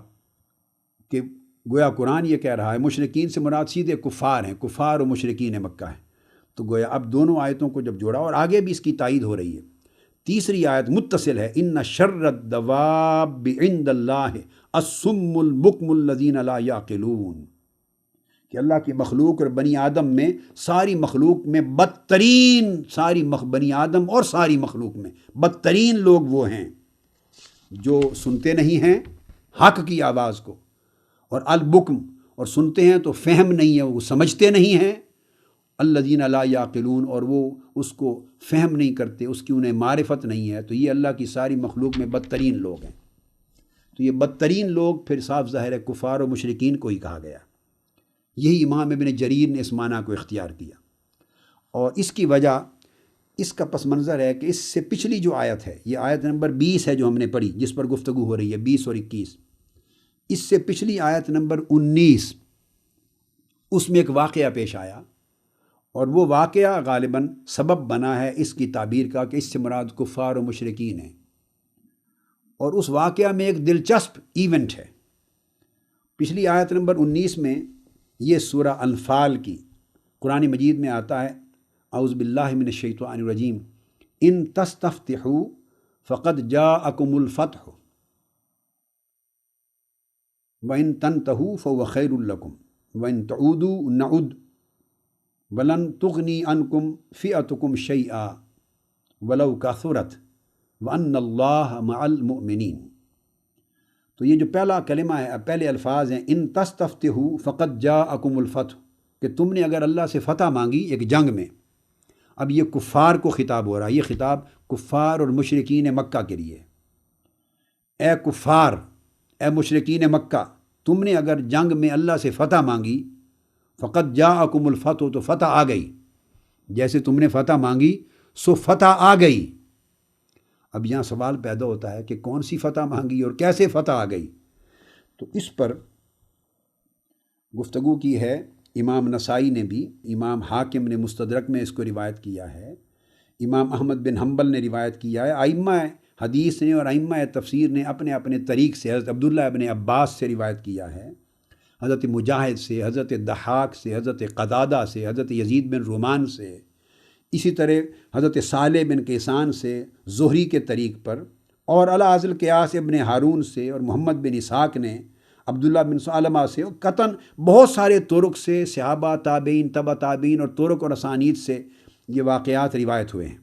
کہ گویا قرآن یہ کہہ رہا ہے مشرکین سے مراد سیدھے کفار ہیں، کفار و مشرکین مکہ ہیں۔ تو گویا اب دونوں آیتوں کو جب جوڑا، اور آگے بھی اس کی تائید ہو رہی ہے، تیسری آیت متصل ہے، ان شر الدواب عند اللہ الصم البکم الذین لا یعقلون، کہ اللہ کی مخلوق اور بنی آدم میں، ساری مخلوق میں بدترین، بنی آدم اور ساری مخلوق میں بدترین لوگ وہ ہیں جو سنتے نہیں ہیں حق کی آواز کو، اور البکم، اور سنتے ہیں تو فہم نہیں ہے، وہ سمجھتے نہیں ہیں، الذین لا یعقلون، اور وہ اس کو فہم نہیں کرتے، اس کی انہیں معرفت نہیں ہے۔ تو یہ اللہ کی ساری مخلوق میں بدترین لوگ ہیں۔ تو یہ بدترین لوگ پھر صاف ظاہر ہے کفار و مشرکین کو ہی کہا گیا۔ یہی امام ابن جریر نے اس معنی کو اختیار کیا، اور اس کی وجہ، اس کا پس منظر ہے کہ اس سے پچھلی جو آیت ہے، یہ آیت نمبر 20 ہے جو ہم نے پڑھی، جس پر گفتگو ہو رہی ہے، 20 اور 21، اس سے پچھلی آیت نمبر 19، اس میں ایک واقعہ پیش آیا، اور وہ واقعہ غالباً سبب بنا ہے اس کی تعبیر کا کہ اس سے مراد کفار و مشرکین ہیں۔ اور اس واقعہ میں ایک دلچسپ ایونٹ ہے۔ پچھلی آیت نمبر 19 میں یہ سورہ انفال کی، قرآن مجید میں آتا ہے اعوذ باللہ من الشیطان الرجیم، ان تستفتحوا فقد جاءکم الفتح وَإِن تَنْتَهُوا فَهُوَ خَيْرٌ لَكُمْ وَإِن تَعُودُوا نَعُدْ وَلَن تُغْنِي عَنْكُمْ فِئَتُكُمْ شَيْئًا وَلَوْ كَثُرَتْ وَأَنَّ اللَّهَ مَعَ الْمُؤْمِنِينَ۔ تو یہ جو پہلا کلمہ ہے، پہلے الفاظ ہیں، ان تستفتحوا فقد جاءکم الفتح، کہ تم نے اگر اللہ سے فتح مانگی ایک جنگ میں۔ اب یہ کفار کو خطاب ہو رہا ہے، یہ خطاب کفار اور مشرکین مکہ کے لیے۔ اے کفار، اے مشرکین مکہ، تم نے اگر جنگ میں اللہ سے فتح مانگی، فقد جاءکم الفتح، تو فتح آ گئی، جیسے تم نے فتح مانگی سو فتح آ گئی۔ اب یہاں سوال پیدا ہوتا ہے کہ کون سی فتح مانگی اور کیسے فتح آ گئی؟ تو اس پر گفتگو کی ہے امام نسائی نے بھی، امام حاکم نے مستدرک میں اس کو روایت کیا ہے، امام احمد بن حنبل نے روایت کیا ہے، ائمہ حدیث نے اور ائمہ تفسیر نے اپنے اپنے طریق سے حضرت عبداللہ ابن عباس سے روایت کیا ہے، حضرت مجاہد سے، حضرت ضحاک سے، حضرت قتادہ سے، حضرت یزید بن رومان سے، اسی طرح حضرت صالح بن کیسان سے، زہری کے طریق پر، اور اعلیٰ حضرت قیاس ابن ہارون سے، اور محمد بن اسحاق نے عبداللہ بن سلمہ سے، اور قطن بہت سارے طرق سے، صحابہ، تابعین، تبع تابعین اور طرق اور اسانید سے یہ واقعات روایت ہوئے ہیں۔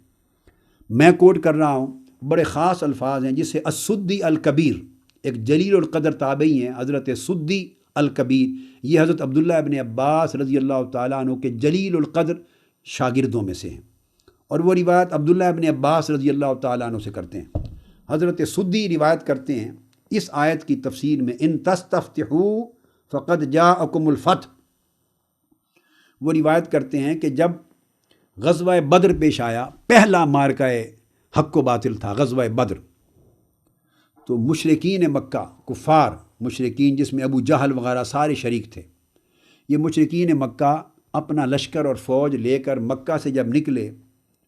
میں کوٹ کر رہا ہوں، بڑے خاص الفاظ ہیں، جسے السدی الکبیر، ایک جلیل القدر تابعی ہیں حضرت سدی الکبیر، یہ حضرت عبداللہ ابن عباس رضی اللہ تعالیٰ عنہ کے جلیل القدر شاگردوں میں سے ہیں، اور وہ روایت عبداللہ ابن عباس رضی اللہ تعالیٰ عنہ سے کرتے ہیں۔ حضرت سدی روایت کرتے ہیں اس آیت کی تفسیر میں، ان تستفتحوا فقد جاءکم الفتح، وہ روایت کرتے ہیں کہ جب غزوہ بدر پیش آیا، پہلا مارکہ حق و باطل تھا غزوہ بدر، تو مشرکین مکہ، کفار مشرکین جس میں ابو جہل وغیرہ سارے شریک تھے، یہ مشرکین مکہ اپنا لشکر اور فوج لے کر مکہ سے جب نکلے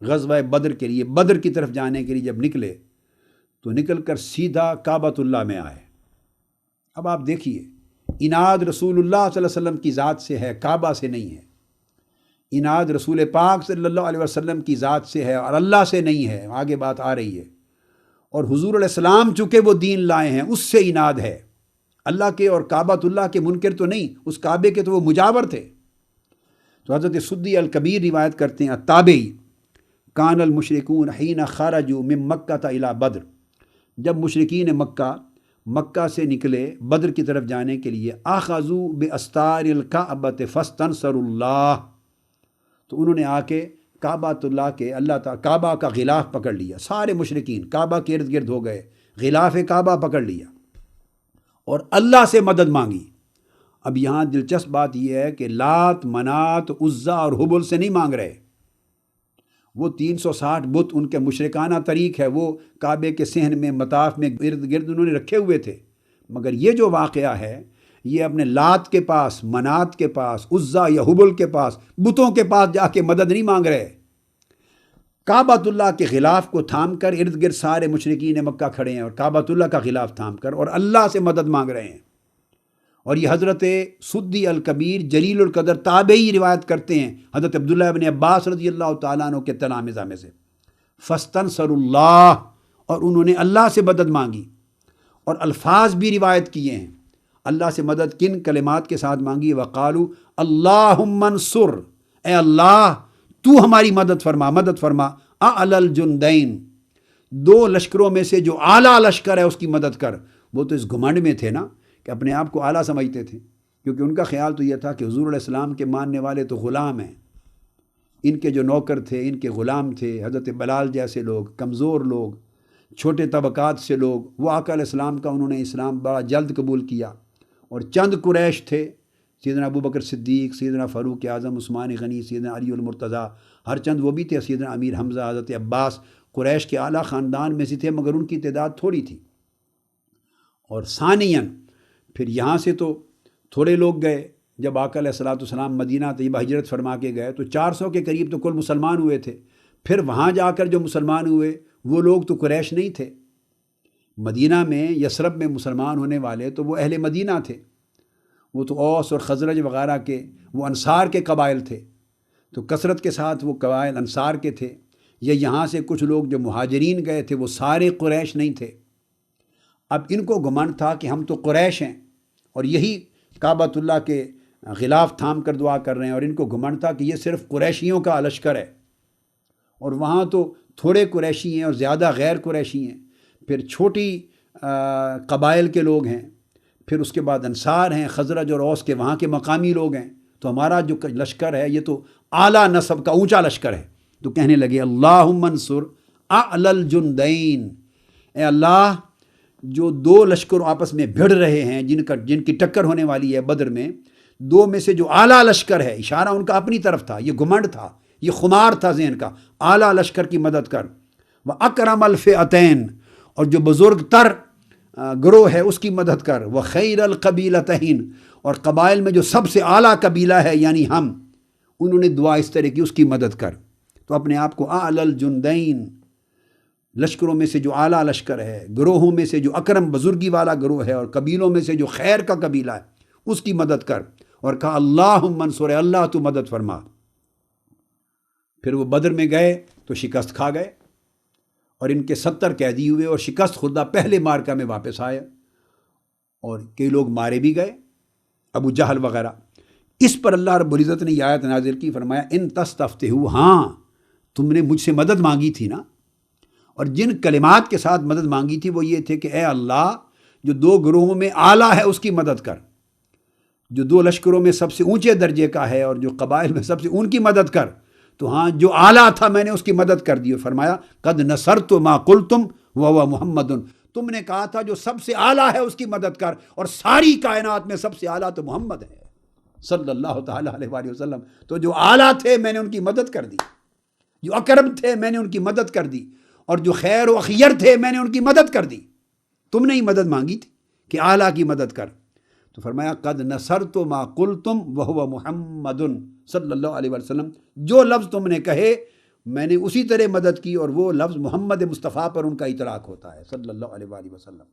غزوہ بدر کے لیے، بدر کی طرف جانے کے لیے جب نکلے، تو نکل کر سیدھا کعبۃ اللہ میں آئے۔ اب آپ دیکھیے، اناد رسول اللہ صلی اللہ علیہ وسلم کی ذات سے ہے، کعبہ سے نہیں ہے۔ اناد رسول پاک صلی اللہ علیہ وسلم کی ذات سے ہے اور اللہ سے نہیں ہے، آگے بات آ رہی ہے۔ اور حضور علیہ السلام چونکہ وہ دین لائے ہیں، اس سے اناد ہے، اللہ کے اور کعبۃ اللہ کے منکر تو نہیں، اس کعبے کے تو وہ مجاور تھے۔ تو حضرت سدی الکبیر روایت کرتے ہیں التابعی کان المشرکون حین خرجوا من مکہ الی بدر، جب مشرکین مکہ سے نکلے بدر کی طرف جانے کے لیے، اخذوا باستار الکعبۃ فاستنصروا اللہ، تو انہوں نے آ کے کعبۃ اللہ کے اللہ تعالیٰ کعبہ کا غلاف پکڑ لیا، سارے مشرکین کعبہ کے ارد گرد ہو گئے، غلاف کعبہ پکڑ لیا اور اللہ سے مدد مانگی۔ اب یہاں دلچسپ بات یہ ہے کہ لات، منات، عزا اور حبل سے نہیں مانگ رہے، وہ 360 بت ان کے مشرکانہ طریق ہے، وہ کعبے کے صحن میں مطاف میں ارد گرد انہوں نے رکھے ہوئے تھے، مگر یہ جو واقعہ ہے یہ اپنے لات کے پاس، منات کے پاس، عزا یا حبل کے پاس، بتوں کے پاس جا کے مدد نہیں مانگ رہے، کعبۃ اللہ کے غلاف کو تھام کر ارد گرد سارے مشرکین مکہ کھڑے ہیں اور کعبۃ اللہ کا غلاف تھام کر اور اللہ سے مدد مانگ رہے ہیں۔ اور یہ حضرت سدی الکبیر جلیل القدر تابعی روایت کرتے ہیں حضرت عبداللہ ابن عباس رضی اللہ تعالیٰ عنہ کے تلامذہ میں سے، فاستنصروا اللہ، اور انہوں نے اللہ سے مدد مانگی، اور الفاظ بھی روایت کیے ہیں اللہ سے مدد کن کلمات کے ساتھ مانگی، وقالوا اللہم انصر، اے اللہ تو ہماری مدد فرما، مدد فرما، اعلی الجندین، دو لشکروں میں سے جو اعلیٰ لشکر ہے اس کی مدد کر۔ وہ تو اس گھمنڈ میں تھے نا کہ اپنے آپ کو اعلیٰ سمجھتے تھے، کیونکہ ان کا خیال تو یہ تھا کہ حضور علیہ السلام کے ماننے والے تو غلام ہیں، ان کے جو نوکر تھے، ان کے غلام تھے، حضرت بلال جیسے لوگ، کمزور لوگ، چھوٹے طبقات سے لوگ، وہ آقا علیہ السلام کا انہوں نے اسلام بڑا جلد قبول کیا، اور چند قریش تھے، سیدنا ابو بکر صدیق، سیدنا فاروق اعظم، عثمان غنی، سیدنا علی المرتضیٰ، ہر چند وہ بھی تھے، سیدنا امیر حمزہ، حضرت عباس، قریش کے اعلیٰ خاندان میں سے تھے، مگر ان کی تعداد تھوڑی تھی۔ اور ثانیاً پھر یہاں سے تو تھوڑے لوگ گئے، جب آقا علیہ السلام مدینہ طیبہ ہجرت فرما کے گئے تو 400 کے قریب تو کل مسلمان ہوئے تھے، پھر وہاں جا کر جو مسلمان ہوئے وہ لوگ تو قریش نہیں تھے، مدینہ میں یثرب میں مسلمان ہونے والے تو وہ اہل مدینہ تھے، وہ تو اوس اور خزرج وغیرہ کے، وہ انصار کے قبائل تھے، تو کثرت کے ساتھ وہ قبائل انصار کے تھے، یا یہاں سے کچھ لوگ جو مہاجرین گئے تھے وہ سارے قریش نہیں تھے۔ اب ان کو گمنڈ تھا کہ ہم تو قریش ہیں اور یہی کعبۃ اللہ کے غلاف تھام کر دعا کر رہے ہیں، اور ان کو گمنڈ تھا کہ یہ صرف قریشیوں کا لشکر ہے، اور وہاں تو تھوڑے قریشی ہیں اور زیادہ غیر قریشی ہیں، پھر چھوٹی قبائل کے لوگ ہیں، پھر اس کے بعد انصار ہیں، خزرج اور اوس کے وہاں کے مقامی لوگ ہیں، تو ہمارا جو لشکر ہے یہ تو اعلیٰ نسب کا اونچا لشکر ہے۔ تو کہنے لگے اللہم انصر اعلی الجندین، اے اللہ جو دو لشکر آپس میں بھڑ رہے ہیں، جن کی ٹکر ہونے والی ہے بدر میں، دو میں سے جو اعلیٰ لشکر ہے، اشارہ ان کا اپنی طرف تھا، یہ گھمنڈ تھا، یہ خمار تھا ذہن کا، اعلیٰ لشکر کی مدد کر، وَأَكْرَمَ الْفِئَتَيْن، اور جو بزرگ تر گروہ ہے اس کی مدد کر، وَخَيْرَ الْقَبِيلَتَيْن، اور قبائل میں جو سب سے اعلیٰ قبیلہ ہے یعنی ہم، انہوں نے دعا اس طرح کی اس کی مدد کر۔ تو اپنے آپ کو اعلی الجندین، لشکروں میں سے جو اعلیٰ لشکر ہے، گروہوں میں سے جو اکرم بزرگی والا گروہ ہے، اور قبیلوں میں سے جو خیر کا قبیلہ ہے اس کی مدد کر، اور کہا اللہم انصر، اللہ تو مدد فرما۔ پھر وہ بدر میں گئے تو شکست کھا گئے، اور ان کے 70 قیدی ہوئے اور شکست خوردہ پہلے مارکہ میں واپس آئے، اور کئی لوگ مارے بھی گئے، ابو جہل وغیرہ۔ اس پر اللہ رب العزت نے یہ آیت نازل کی، فرمایا ان تستفتحوا، ہاں تم نے مجھ سے مدد مانگی تھی نا، اور جن کلمات کے ساتھ مدد مانگی تھی وہ یہ تھے کہ اے اللہ جو دو گروہوں میں اعلیٰ ہے اس کی مدد کر، جو دو لشکروں میں سب سے اونچے درجے کا ہے اور جو قبائل میں سب سے ان کی مدد کر۔ تو ہاں جو اعلیٰ تھا میں نے اس کی مدد کر دی، اور فرمایا قد نصرت ما قلتم وهو محمد، تم نے کہا تھا جو سب سے اعلیٰ ہے اس کی مدد کر، اور ساری کائنات میں سب سے اعلیٰ تو محمد ہے صلی اللہ تعالیٰ علیہ وآلہ وسلم۔ تو جو اعلیٰ تھے میں نے ان کی مدد کر دی، جو اکرم تھے میں نے ان کی مدد کر دی، اور جو خیر و اخیر تھے میں نے ان کی مدد کر دی۔ تم نے ہی مدد مانگی تھی کہ اعلیٰ کی مدد کر۔ تو فرمایا قد نصرت ما قلتم وهو محمد صلی اللہ علیہ وسلم، جو لفظ تم نے کہے میں نے اسی طرح مدد کی، اور وہ لفظ محمد مصطفیٰ پر ان کا اطلاق ہوتا ہے صلی اللہ علیہ وآلہ وسلم۔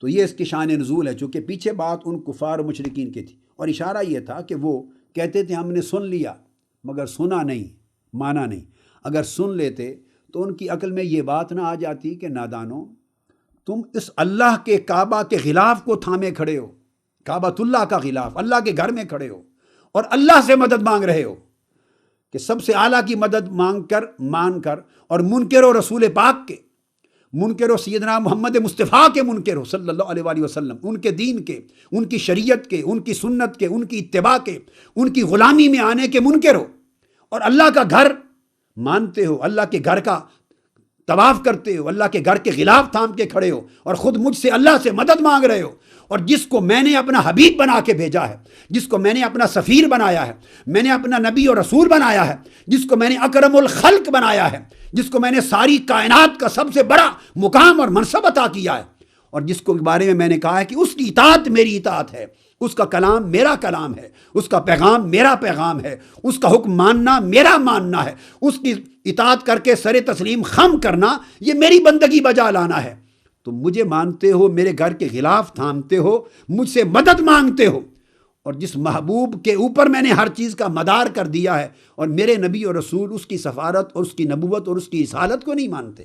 تو یہ اس کی شان نزول ہے، چونکہ پیچھے بات ان کفار و مشرکین کی تھی، اور اشارہ یہ تھا کہ وہ کہتے تھے ہم نے سن لیا مگر سنا نہیں، مانا نہیں۔ اگر سن لیتے تو ان کی عقل میں یہ بات نہ آ جاتی کہ نادانوں تم اس اللہ کے کعبہ کے غلاف کو تھامے کھڑے ہو، کعبۃ اللہ کا غلاف، اللہ کے گھر میں کھڑے ہو اور اللہ سے مدد مانگ رہے ہو کہ سب سے اعلیٰ کی مدد مان کر اور منکر و رسول پاک کے، منکر و سیدنا محمد مصطفیٰ کے منکر ہو صلی اللہ علیہ وآلہ وسلم، ان کے دین کے، ان کی شریعت کے، ان کی سنت کے، ان کی اتباع کے، ان کی غلامی میں آنے کے منکر ہو، اور اللہ کا گھر مانتے ہو، اللہ کے گھر کا طواف کرتے ہو، اللہ کے گھر کے غلاف تھام کے کھڑے ہو اور خود مجھ سے اللہ سے مدد مانگ رہے ہو، اور جس کو میں نے اپنا حبیب بنا کے بھیجا ہے، جس کو میں نے اپنا سفیر بنایا ہے، میں نے اپنا نبی اور رسول بنایا ہے، جس کو میں نے اکرم الخلق بنایا ہے، جس کو میں نے ساری کائنات کا سب سے بڑا مقام اور منصب عطا کیا ہے، اور جس کو بارے میں نے کہا ہے کہ اس کی اطاعت میری اطاعت ہے، اس کا کلام میرا کلام ہے، اس کا پیغام میرا پیغام ہے، اس کا حکم ماننا میرا ماننا ہے، اس کی اطاعت کر کے سر تسلیم خم کرنا یہ میری بندگی بجا لانا ہے۔ تم مجھے مانتے ہو، میرے گھر کے غلاف تھامتے ہو، مجھ سے مدد مانگتے ہو، اور جس محبوب کے اوپر میں نے ہر چیز کا مدار کر دیا ہے، اور میرے نبی اور رسول اس کی سفارت اور اس کی نبوت اور اس کی رسالت کو نہیں مانتے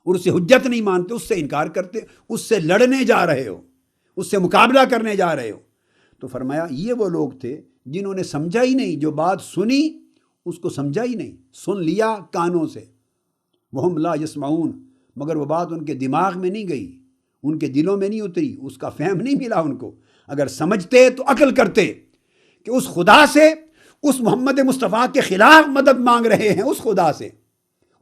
اور اسے حجت نہیں مانتے، اس سے انکار کرتے، اس سے لڑنے جا رہے ہو، اس سے مقابلہ کرنے جا رہے ہو۔ تو فرمایا یہ وہ لوگ تھے جنہوں نے سمجھا ہی نہیں، جو بات سنی اس کو سمجھا ہی نہیں، سن لیا کانوں سے، وہم لا یسمعون، مگر وہ بات ان کے دماغ میں نہیں گئی، ان کے دلوں میں نہیں اتری، اس کا فہم نہیں ملا ان کو۔ اگر سمجھتے تو عقل کرتے کہ اس خدا سے، اس محمد مصطفیٰ کے خلاف مدد مانگ رہے ہیں، اس خدا سے،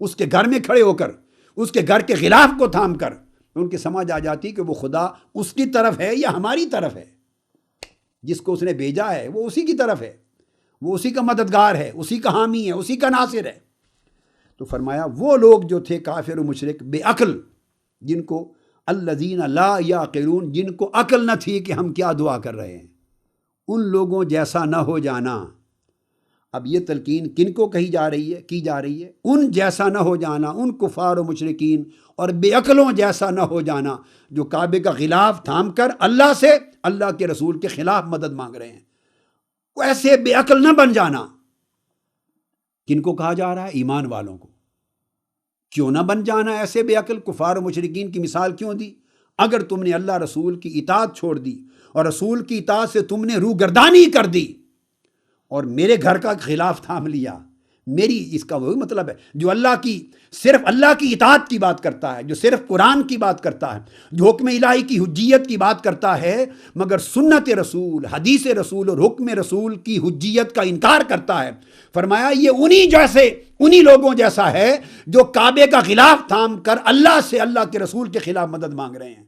اس کے گھر میں کھڑے ہو کر، اس کے گھر کے غلاف کو تھام کر، ان کی سمجھ آ جاتی کہ وہ خدا اس کی طرف ہے یا ہماری طرف ہے، جس کو اس نے بھیجا ہے وہ اسی کی طرف ہے، وہ اسی کا مددگار ہے، اسی کا حامی ہے، اسی کا ناصر ہے۔ تو فرمایا وہ لوگ جو تھے کافر و مشرک بے عقل، جن کو الذین لا یعقلون، جن کو عقل نہ تھی کہ ہم کیا دعا کر رہے ہیں، ان لوگوں جیسا نہ ہو جانا۔ اب یہ تلقین کن کو کی جا رہی ہے؟ ان جیسا نہ ہو جانا، ان کفار و مشرکین اور بے عقلوں جیسا نہ ہو جانا جو کعبے کا غلاف تھام کر اللہ سے، اللہ کے رسول کے خلاف مدد مانگ رہے ہیں، ایسے بے عقل نہ بن جانا۔ کن کو کہا جا رہا ہے؟ ایمان والوں کو۔ کیوں نہ بن جانا ایسے بے عقل؟ کفار و مشرکین کی مثال کیوں دی؟ اگر تم نے اللہ رسول کی اطاعت چھوڑ دی اور رسول کی اطاعت سے تم نے روگردانی کر دی اور میرے گھر کا خلاف تھام لیا، میری، اس کا وہی مطلب ہے جو صرف اللہ کی اطاعت کی بات کرتا ہے، جو صرف قرآن کی بات کرتا ہے، جو حکم الہی کی حجیت کی بات کرتا ہے، مگر سنت رسول، حدیث رسول اور حکم رسول کی حجیت کا انکار کرتا ہے۔ فرمایا یہ انہی لوگوں جیسا ہے جو کعبے کا غلاف تھام کر اللہ سے، اللہ کے رسول کے خلاف مدد مانگ رہے ہیں،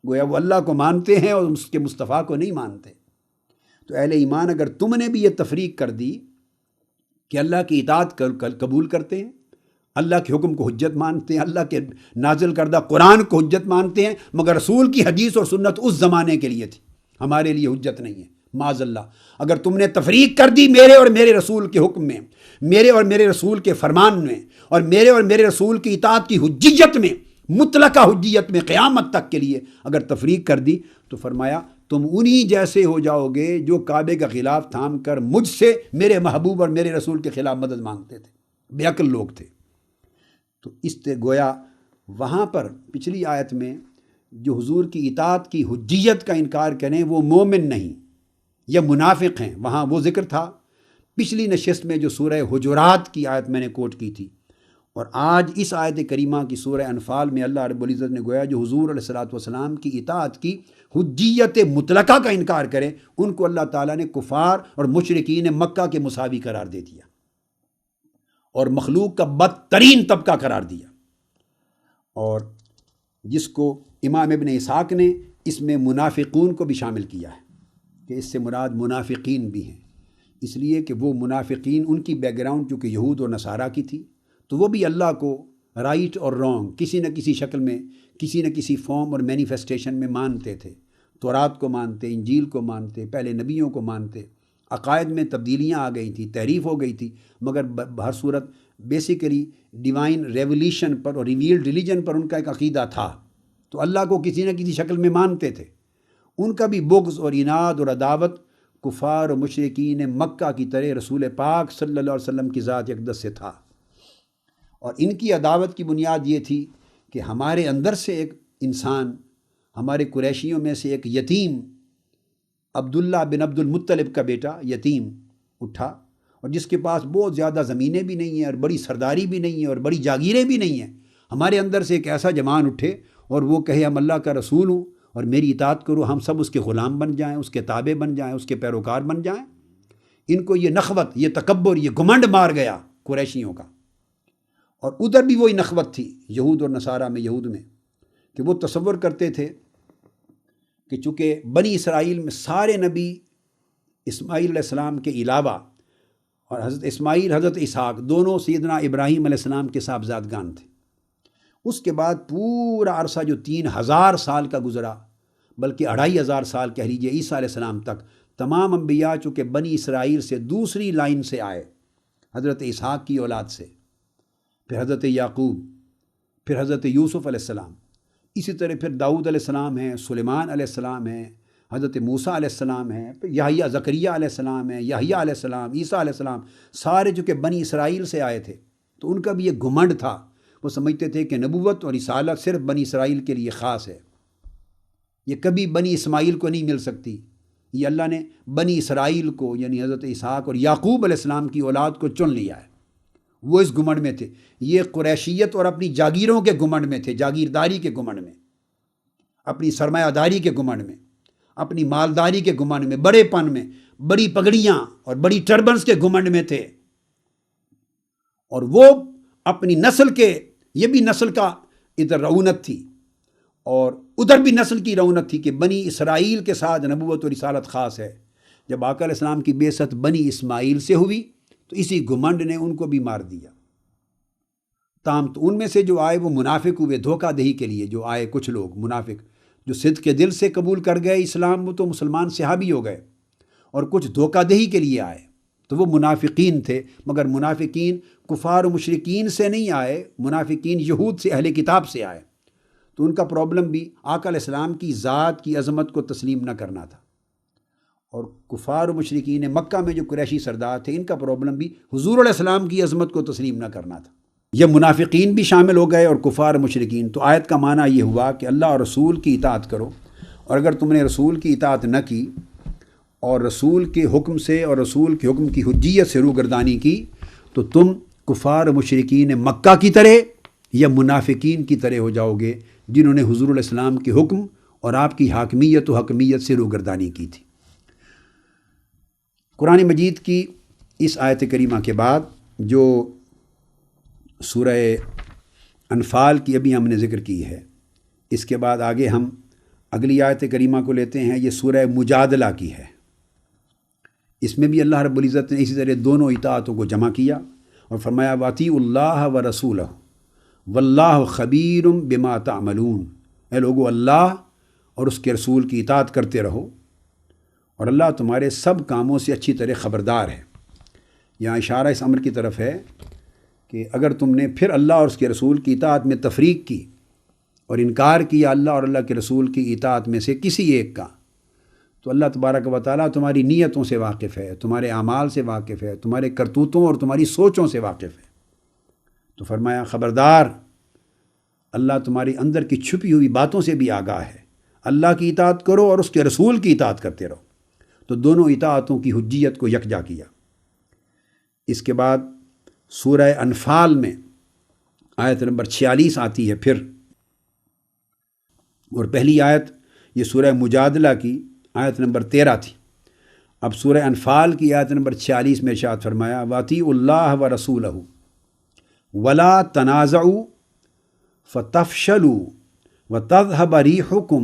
گویا وہ اللہ کو مانتے ہیں اور اس کے مصطفیٰ کو نہیں مانتے۔ تو اہل ایمان، اگر تم نے بھی یہ تفریق کر دی کہ اللہ کی اطاعت قبول کرتے ہیں، اللہ کے حکم کو حجت مانتے ہیں، اللہ کے نازل کردہ قرآن کو حجت مانتے ہیں، مگر رسول کی حدیث اور سنت اس زمانے کے لیے تھی، ہمارے لیے حجت نہیں ہے، معاذ اللہ۔ اگر تم نے تفریق کر دی میرے اور میرے رسول کے حکم میں، میرے اور میرے رسول کے فرمان میں، اور میرے اور میرے رسول کی اطاعت کی حجیت میں، مطلقہ حجیت میں قیامت تک کے لیے اگر تفریق کر دی، تو فرمایا تم انہی جیسے ہو جاؤ گے جو کعبے کا خلاف تھام کر مجھ سے، میرے محبوب اور میرے رسول کے خلاف مدد مانگتے تھے، بے عقل لوگ تھے۔ تو اس سے گویا وہاں پر پچھلی آیت میں جو حضور کی اطاعت کی حجیت کا انکار کریں وہ مومن نہیں یا منافق ہیں، وہاں وہ ذکر تھا۔ پچھلی نشست میں جو سورہ حجرات کی آیت میں نے کوٹ کی تھی، اور آج اس آیت کریمہ کی سورہ انفال میں اللہ رب العزت نے گویا جو حضور علیہ الصلوۃ والسلام کی اطاعت کی حجیت مطلقہ کا انکار کرے، ان کو اللہ تعالیٰ نے کفار اور مشرکین مکہ کے مساوی قرار دے دیا اور مخلوق کا بدترین طبقہ قرار دیا، اور جس کو امام ابن اسحاق نے اس میں منافقون کو بھی شامل کیا ہے کہ اس سے مراد منافقین بھی ہیں، اس لیے کہ وہ منافقین، ان کی بیک گراؤنڈ چونکہ یہود اور نصارہ کی تھی، تو وہ بھی اللہ کو رائٹ اور رانگ کسی نہ کسی شکل میں، کسی نہ کسی فارم اور مینیفیسٹیشن میں مانتے تھے، تورات کو مانتے، انجیل کو مانتے، پہلے نبیوں کو مانتے، عقائد میں تبدیلیاں آ گئی تھیں، تحریف ہو گئی تھی، مگر بہر صورت بیسیکلی ڈیوائن ریولیشن پر اور ریویلڈ ریلیجن پر ان کا ایک عقیدہ تھا، تو اللہ کو کسی نہ کسی شکل میں مانتے تھے۔ ان کا بھی بغض اور عناد اور عداوت کفار و مشرکین مکہ کی طرح رسول پاک صلی اللہ علیہ وسلم کی ذات اقدس سے تھا، اور ان کی عداوت کی بنیاد یہ تھی کہ ہمارے اندر سے ایک انسان ہمارے قریشیوں میں سے ایک یتیم عبداللہ بن عبد المطلب کا بیٹا یتیم اٹھا، اور جس کے پاس بہت زیادہ زمینیں بھی نہیں ہیں اور بڑی سرداری بھی نہیں ہے اور بڑی جاگیریں بھی نہیں ہیں، ہمارے اندر سے ایک ایسا جوان اٹھے اور وہ کہے ہم اللہ کا رسول ہوں اور میری اطاعت کرو، ہم سب اس کے غلام بن جائیں، اس کے تابع بن جائیں، اس کے پیروکار بن جائیں۔ ان کو یہ نخوت، یہ تکبر، یہ گھمنڈ مار گیا قریشیوں کا۔ اور ادھر بھی وہی نخوت تھی یہود اور نصارہ میں، یہود میں، کہ وہ تصور کرتے تھے کہ چونکہ بنی اسرائیل میں سارے نبی اسماعیل علیہ السلام کے علاوہ، اور حضرت اسماعیل حضرت اسحاق دونوں سیدنا ابراہیم علیہ السلام کے صاحبزادگان تھے، اس کے بعد پورا عرصہ جو 3000 سال کا گزرا، بلکہ 2500 سال کہہ لیجیے عیسیٰ علیہ السلام تک، تمام انبیاء چونکہ بنی اسرائیل سے دوسری لائن سے آئے، حضرت اسحاق کی اولاد سے، پھر حضرت یعقوب، پھر حضرت یوسف علیہ السلام، اسی طرح پھر داؤد علیہ السلام ہیں، سلیمان علیہ السلام ہیں، حضرت موسیٰ علیہ السلام ہیں، پھر یحییٰ زکریہ علیہ السلام ہیں، یحییٰ علیہ السلام، عیسیٰ علیہ السلام، سارے جو کہ بنی اسرائیل سے آئے تھے، تو ان کا بھی ایک گھمنڈ تھا، وہ سمجھتے تھے کہ نبوت اور رسالت صرف بنی اسرائیل کے لیے خاص ہے، یہ کبھی بنی اسماعیل کو نہیں مل سکتی، یہ اللہ نے بنی اسرائیل کو یعنی حضرت اسحاق اور یعقوب علیہ السلام کی اولاد کو چن لیا ہے۔ وہ اس گھمنڈ میں تھے، یہ قریشیت اور اپنی جاگیروں کے گھمنڈ میں تھے، جاگیرداری کے گھمنڈ میں، اپنی سرمایہ داری کے گھمنڈ میں، اپنی مالداری کے گھمنڈ میں، بڑے پن میں، بڑی پگڑیاں اور بڑی ٹربنز کے گھمنڈ میں تھے، اور وہ اپنی نسل کے، یہ بھی نسل کا ادھر رعونت تھی اور ادھر بھی نسل کی رعونت تھی کہ بنی اسرائیل کے ساتھ نبوت و رسالت خاص ہے۔ جب آقا علیہ السلام کی بعثت بنی اسماعیل سے ہوئی تو اسی گھمنڈ نے ان کو بھی مار دیا۔ تاہم تو ان میں سے جو آئے وہ منافق ہوئے، دھوکہ دہی کے لیے جو آئے، کچھ لوگ منافق جو صدق کے دل سے قبول کر گئے اسلام، وہ تو مسلمان صحابی ہو گئے، اور کچھ دھوکہ دہی کے لیے آئے تو وہ منافقین تھے، مگر منافقین کفار و مشرکین سے نہیں آئے، منافقین یہود سے، اہل کتاب سے آئے، تو ان کا پرابلم بھی آقا علیہ السلام کی ذات کی عظمت کو تسلیم نہ کرنا تھا، اور کفار و مشرکین مکہ میں جو قریشی سردار تھے ان کا پرابلم بھی حضور علیہ السلام کی عظمت کو تسلیم نہ کرنا تھا۔ یہ منافقین بھی شامل ہو گئے اور کفار و مشرکین۔ تو آیت کا معنی یہ ہوا کہ اللہ اور رسول کی اطاعت کرو، اور اگر تم نے رسول کی اطاعت نہ کی اور رسول کے حکم سے اور رسول کے حکم کی حجیت سے روگردانی کی تو تم کفار و مشرکین مکہ کی طرح یا منافقین کی طرح ہو جاؤ گے جنہوں نے حضور علیہ السلام کے حکم اور آپ کی حاکمیت و حکمیت سے روگردانی کی تھی۔ قرآن مجید کی اس آیت کریمہ کے بعد جو سورہ انفال کی ابھی ہم نے ذکر کی ہے، اس کے بعد آگے ہم اگلی آیت کریمہ کو لیتے ہیں، یہ سورہ مجادلہ کی ہے۔ اس میں بھی اللہ رب العزت نے اسی طرح دونوں اطاعتوں کو جمع کیا اور فرمایا وَاطِیعُوا اللَّهَ وَرَسُولَهُ وَاللَّهُ خَبِیرٌ بِمَا تَعْمَلُونَ، اے لوگو اللہ اور اس کے رسول کی اطاعت کرتے رہو، اور اللہ تمہارے سب کاموں سے اچھی طرح خبردار ہے۔ یہاں اشارہ اس امر کی طرف ہے کہ اگر تم نے پھر اللہ اور اس کے رسول کی اطاعت میں تفریق کی اور انکار کیا اللہ اور اللہ کے رسول کی اطاعت میں سے کسی ایک کا، تو اللہ تبارک و تعالیٰ تمہاری نیتوں سے واقف ہے، تمہارے اعمال سے واقف ہے، تمہارے کرتوتوں اور تمہاری سوچوں سے واقف ہے۔ تو فرمایا خبردار، اللہ تمہاری اندر کی چھپی ہوئی باتوں سے بھی آگاہ ہے، اللہ کی اطاعت کرو اور اس کے رسول کی اطاعت کرتے رہو۔ تو دونوں اطاعتوں کی حجیت کو یکجا کیا۔ اس کے بعد سورہ انفال میں آیت نمبر 46 آتی ہے پھر، اور پہلی آیت یہ سورہ مجادلہ کی آیت نمبر 13 تھی۔ اب سورہ انفال کی آیت نمبر 46 میں ارشاد فرمایا وَاطِیعُوا اللَّهَ وَرَسُولَهُ وَلَا تَنَازَعُوا فَتَفْشَلُوا وَتَذْهَبَ رِيحُكُمْ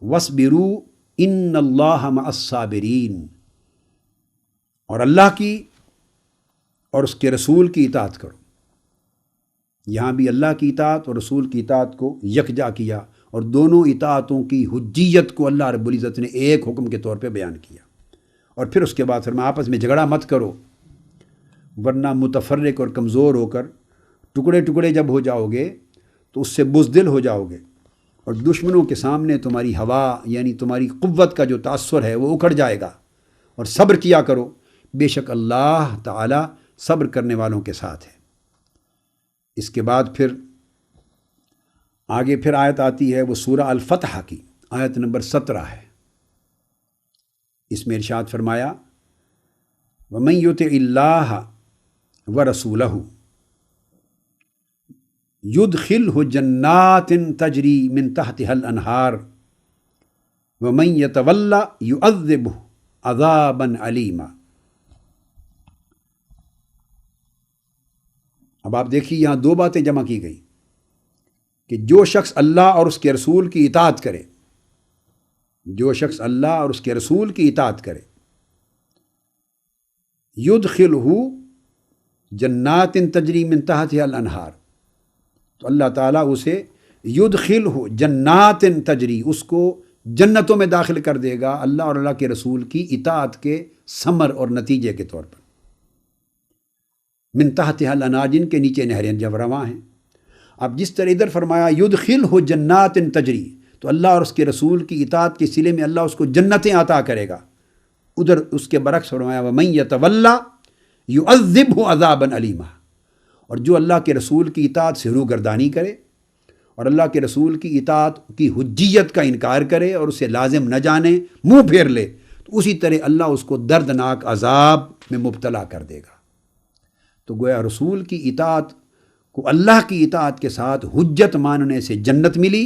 وَاصْبِرُوا إِنَّ اللَّهَ مَعَ الصَّابِرِينَ، اور اللہ کی اور اس کے رسول کی اطاعت کرو۔ یہاں بھی اللہ کی اطاعت اور رسول کی اطاعت کو یکجا کیا، اور دونوں اطاعتوں کی حجیت کو اللہ رب العزت نے ایک حکم کے طور پہ بیان کیا۔ اور پھر اس کے بعد فرمایا آپس میں جھگڑا مت کرو، ورنہ متفرق اور کمزور ہو کر ٹکڑے ٹکڑے جب ہو جاؤ گے تو اس سے بزدل ہو جاؤ گے، اور دشمنوں کے سامنے تمہاری ہوا یعنی تمہاری قوت کا جو تاثر ہے وہ اکھڑ جائے گا۔ اور صبر کیا کرو، بے شک اللہ تعالی صبر کرنے والوں کے ساتھ ہے۔ اس کے بعد پھر آگے پھر آیت آتی ہے وہ سورہ الفتح کی آیت نمبر 17 ہے. اس میں ارشاد فرمایا وَمَن يُطِعِ اللَّهَ وَرَسُولَهُ يُدْخِلْهُ جَنَّاتٍ تَجْرِي مِن تَحْتِهَا الْأَنْهَارُ وَمَن يَتَوَلَّ يُعَذِّبْهُ عَذَابًا عَلِيمًا. اب آپ دیکھیے یہاں دو باتیں جمع کی گئی کہ جو شخص اللہ اور اس کے رسول کی اطاعت کرے، جو شخص اللہ اور اس کے رسول کی اطاعت کرے، یدخلہ جنات تجری من تحتها الانہار، تو اللہ تعالیٰ اسے یدخلہ جنات تجری، اس کو جنتوں میں داخل کر دے گا اللہ اور اللہ کے رسول کی اطاعت کے ثمر اور نتیجے کے طور پر. من تحتها الانہار، جن کے نیچے نہریں جب رواں ہیں. اب جس طرح ادھر فرمایا یدخلہ جنات تجری، تو اللہ اور اس کے رسول کی اطاعت کے صلے میں اللہ اس کو جنتیں عطا کرے گا. ادھر اس کے برعکس فرمایا وَمَن يَتَوَلَّ يُعَذِّبْهُ عَذَابًا عَلِيمًا، اور جو اللہ کے رسول کی اطاعت سے روگردانی کرے اور اللہ کے رسول کی اطاعت کی حجیت کا انکار کرے اور اسے لازم نہ جانے، منہ پھیر لے، تو اسی طرح اللہ اس کو دردناک عذاب میں مبتلا کر دے گا. تو گویا رسول کی اطاعت کو اللہ کی اطاعت کے ساتھ حجت ماننے سے جنت ملی،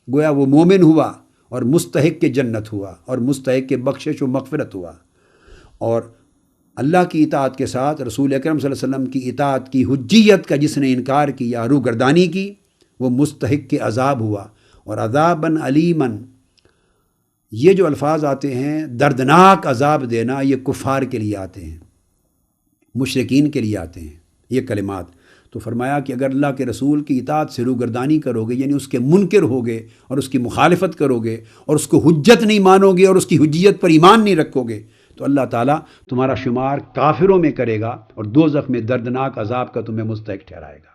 گویا وہ مومن ہوا اور مستحق کے جنت ہوا اور مستحق کے بخشش و مغفرت ہوا. اور اللہ کی اطاعت کے ساتھ رسول اکرم صلی اللہ علیہ وسلم کی اطاعت کی حجیت کا جس نے انکار کیا، روگردانی کی، وہ مستحق کے عذاب ہوا. اور عذاباً علیماً، یہ جو الفاظ آتے ہیں دردناک عذاب دینا، یہ کفار کے لیے آتے ہیں، مشرکین کے لیے آتے ہیں یہ کلمات. تو فرمایا کہ اگر اللہ کے رسول کی اطاعت سے روگردانی کرو گے، یعنی اس کے منکر ہوگے اور اس کی مخالفت کرو گے اور اس کو حجت نہیں مانو گے اور اس کی حجیت پر ایمان نہیں رکھو گے، تو اللہ تعالیٰ تمہارا شمار کافروں میں کرے گا اور دوزخ میں دردناک عذاب کا تمہیں مستحق ٹھہرائے گا.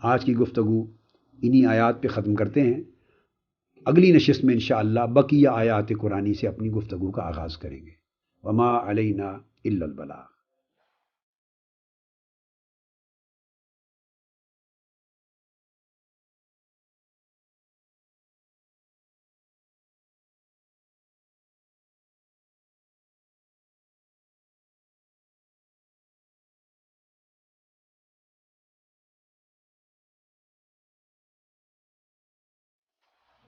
آج کی گفتگو انہی آیات پہ ختم کرتے ہیں. اگلی نشست میں انشاءاللہ بقیہ آیات قرآنی سے اپنی گفتگو کا آغاز کریں گے. وما علینا الا البلاغ.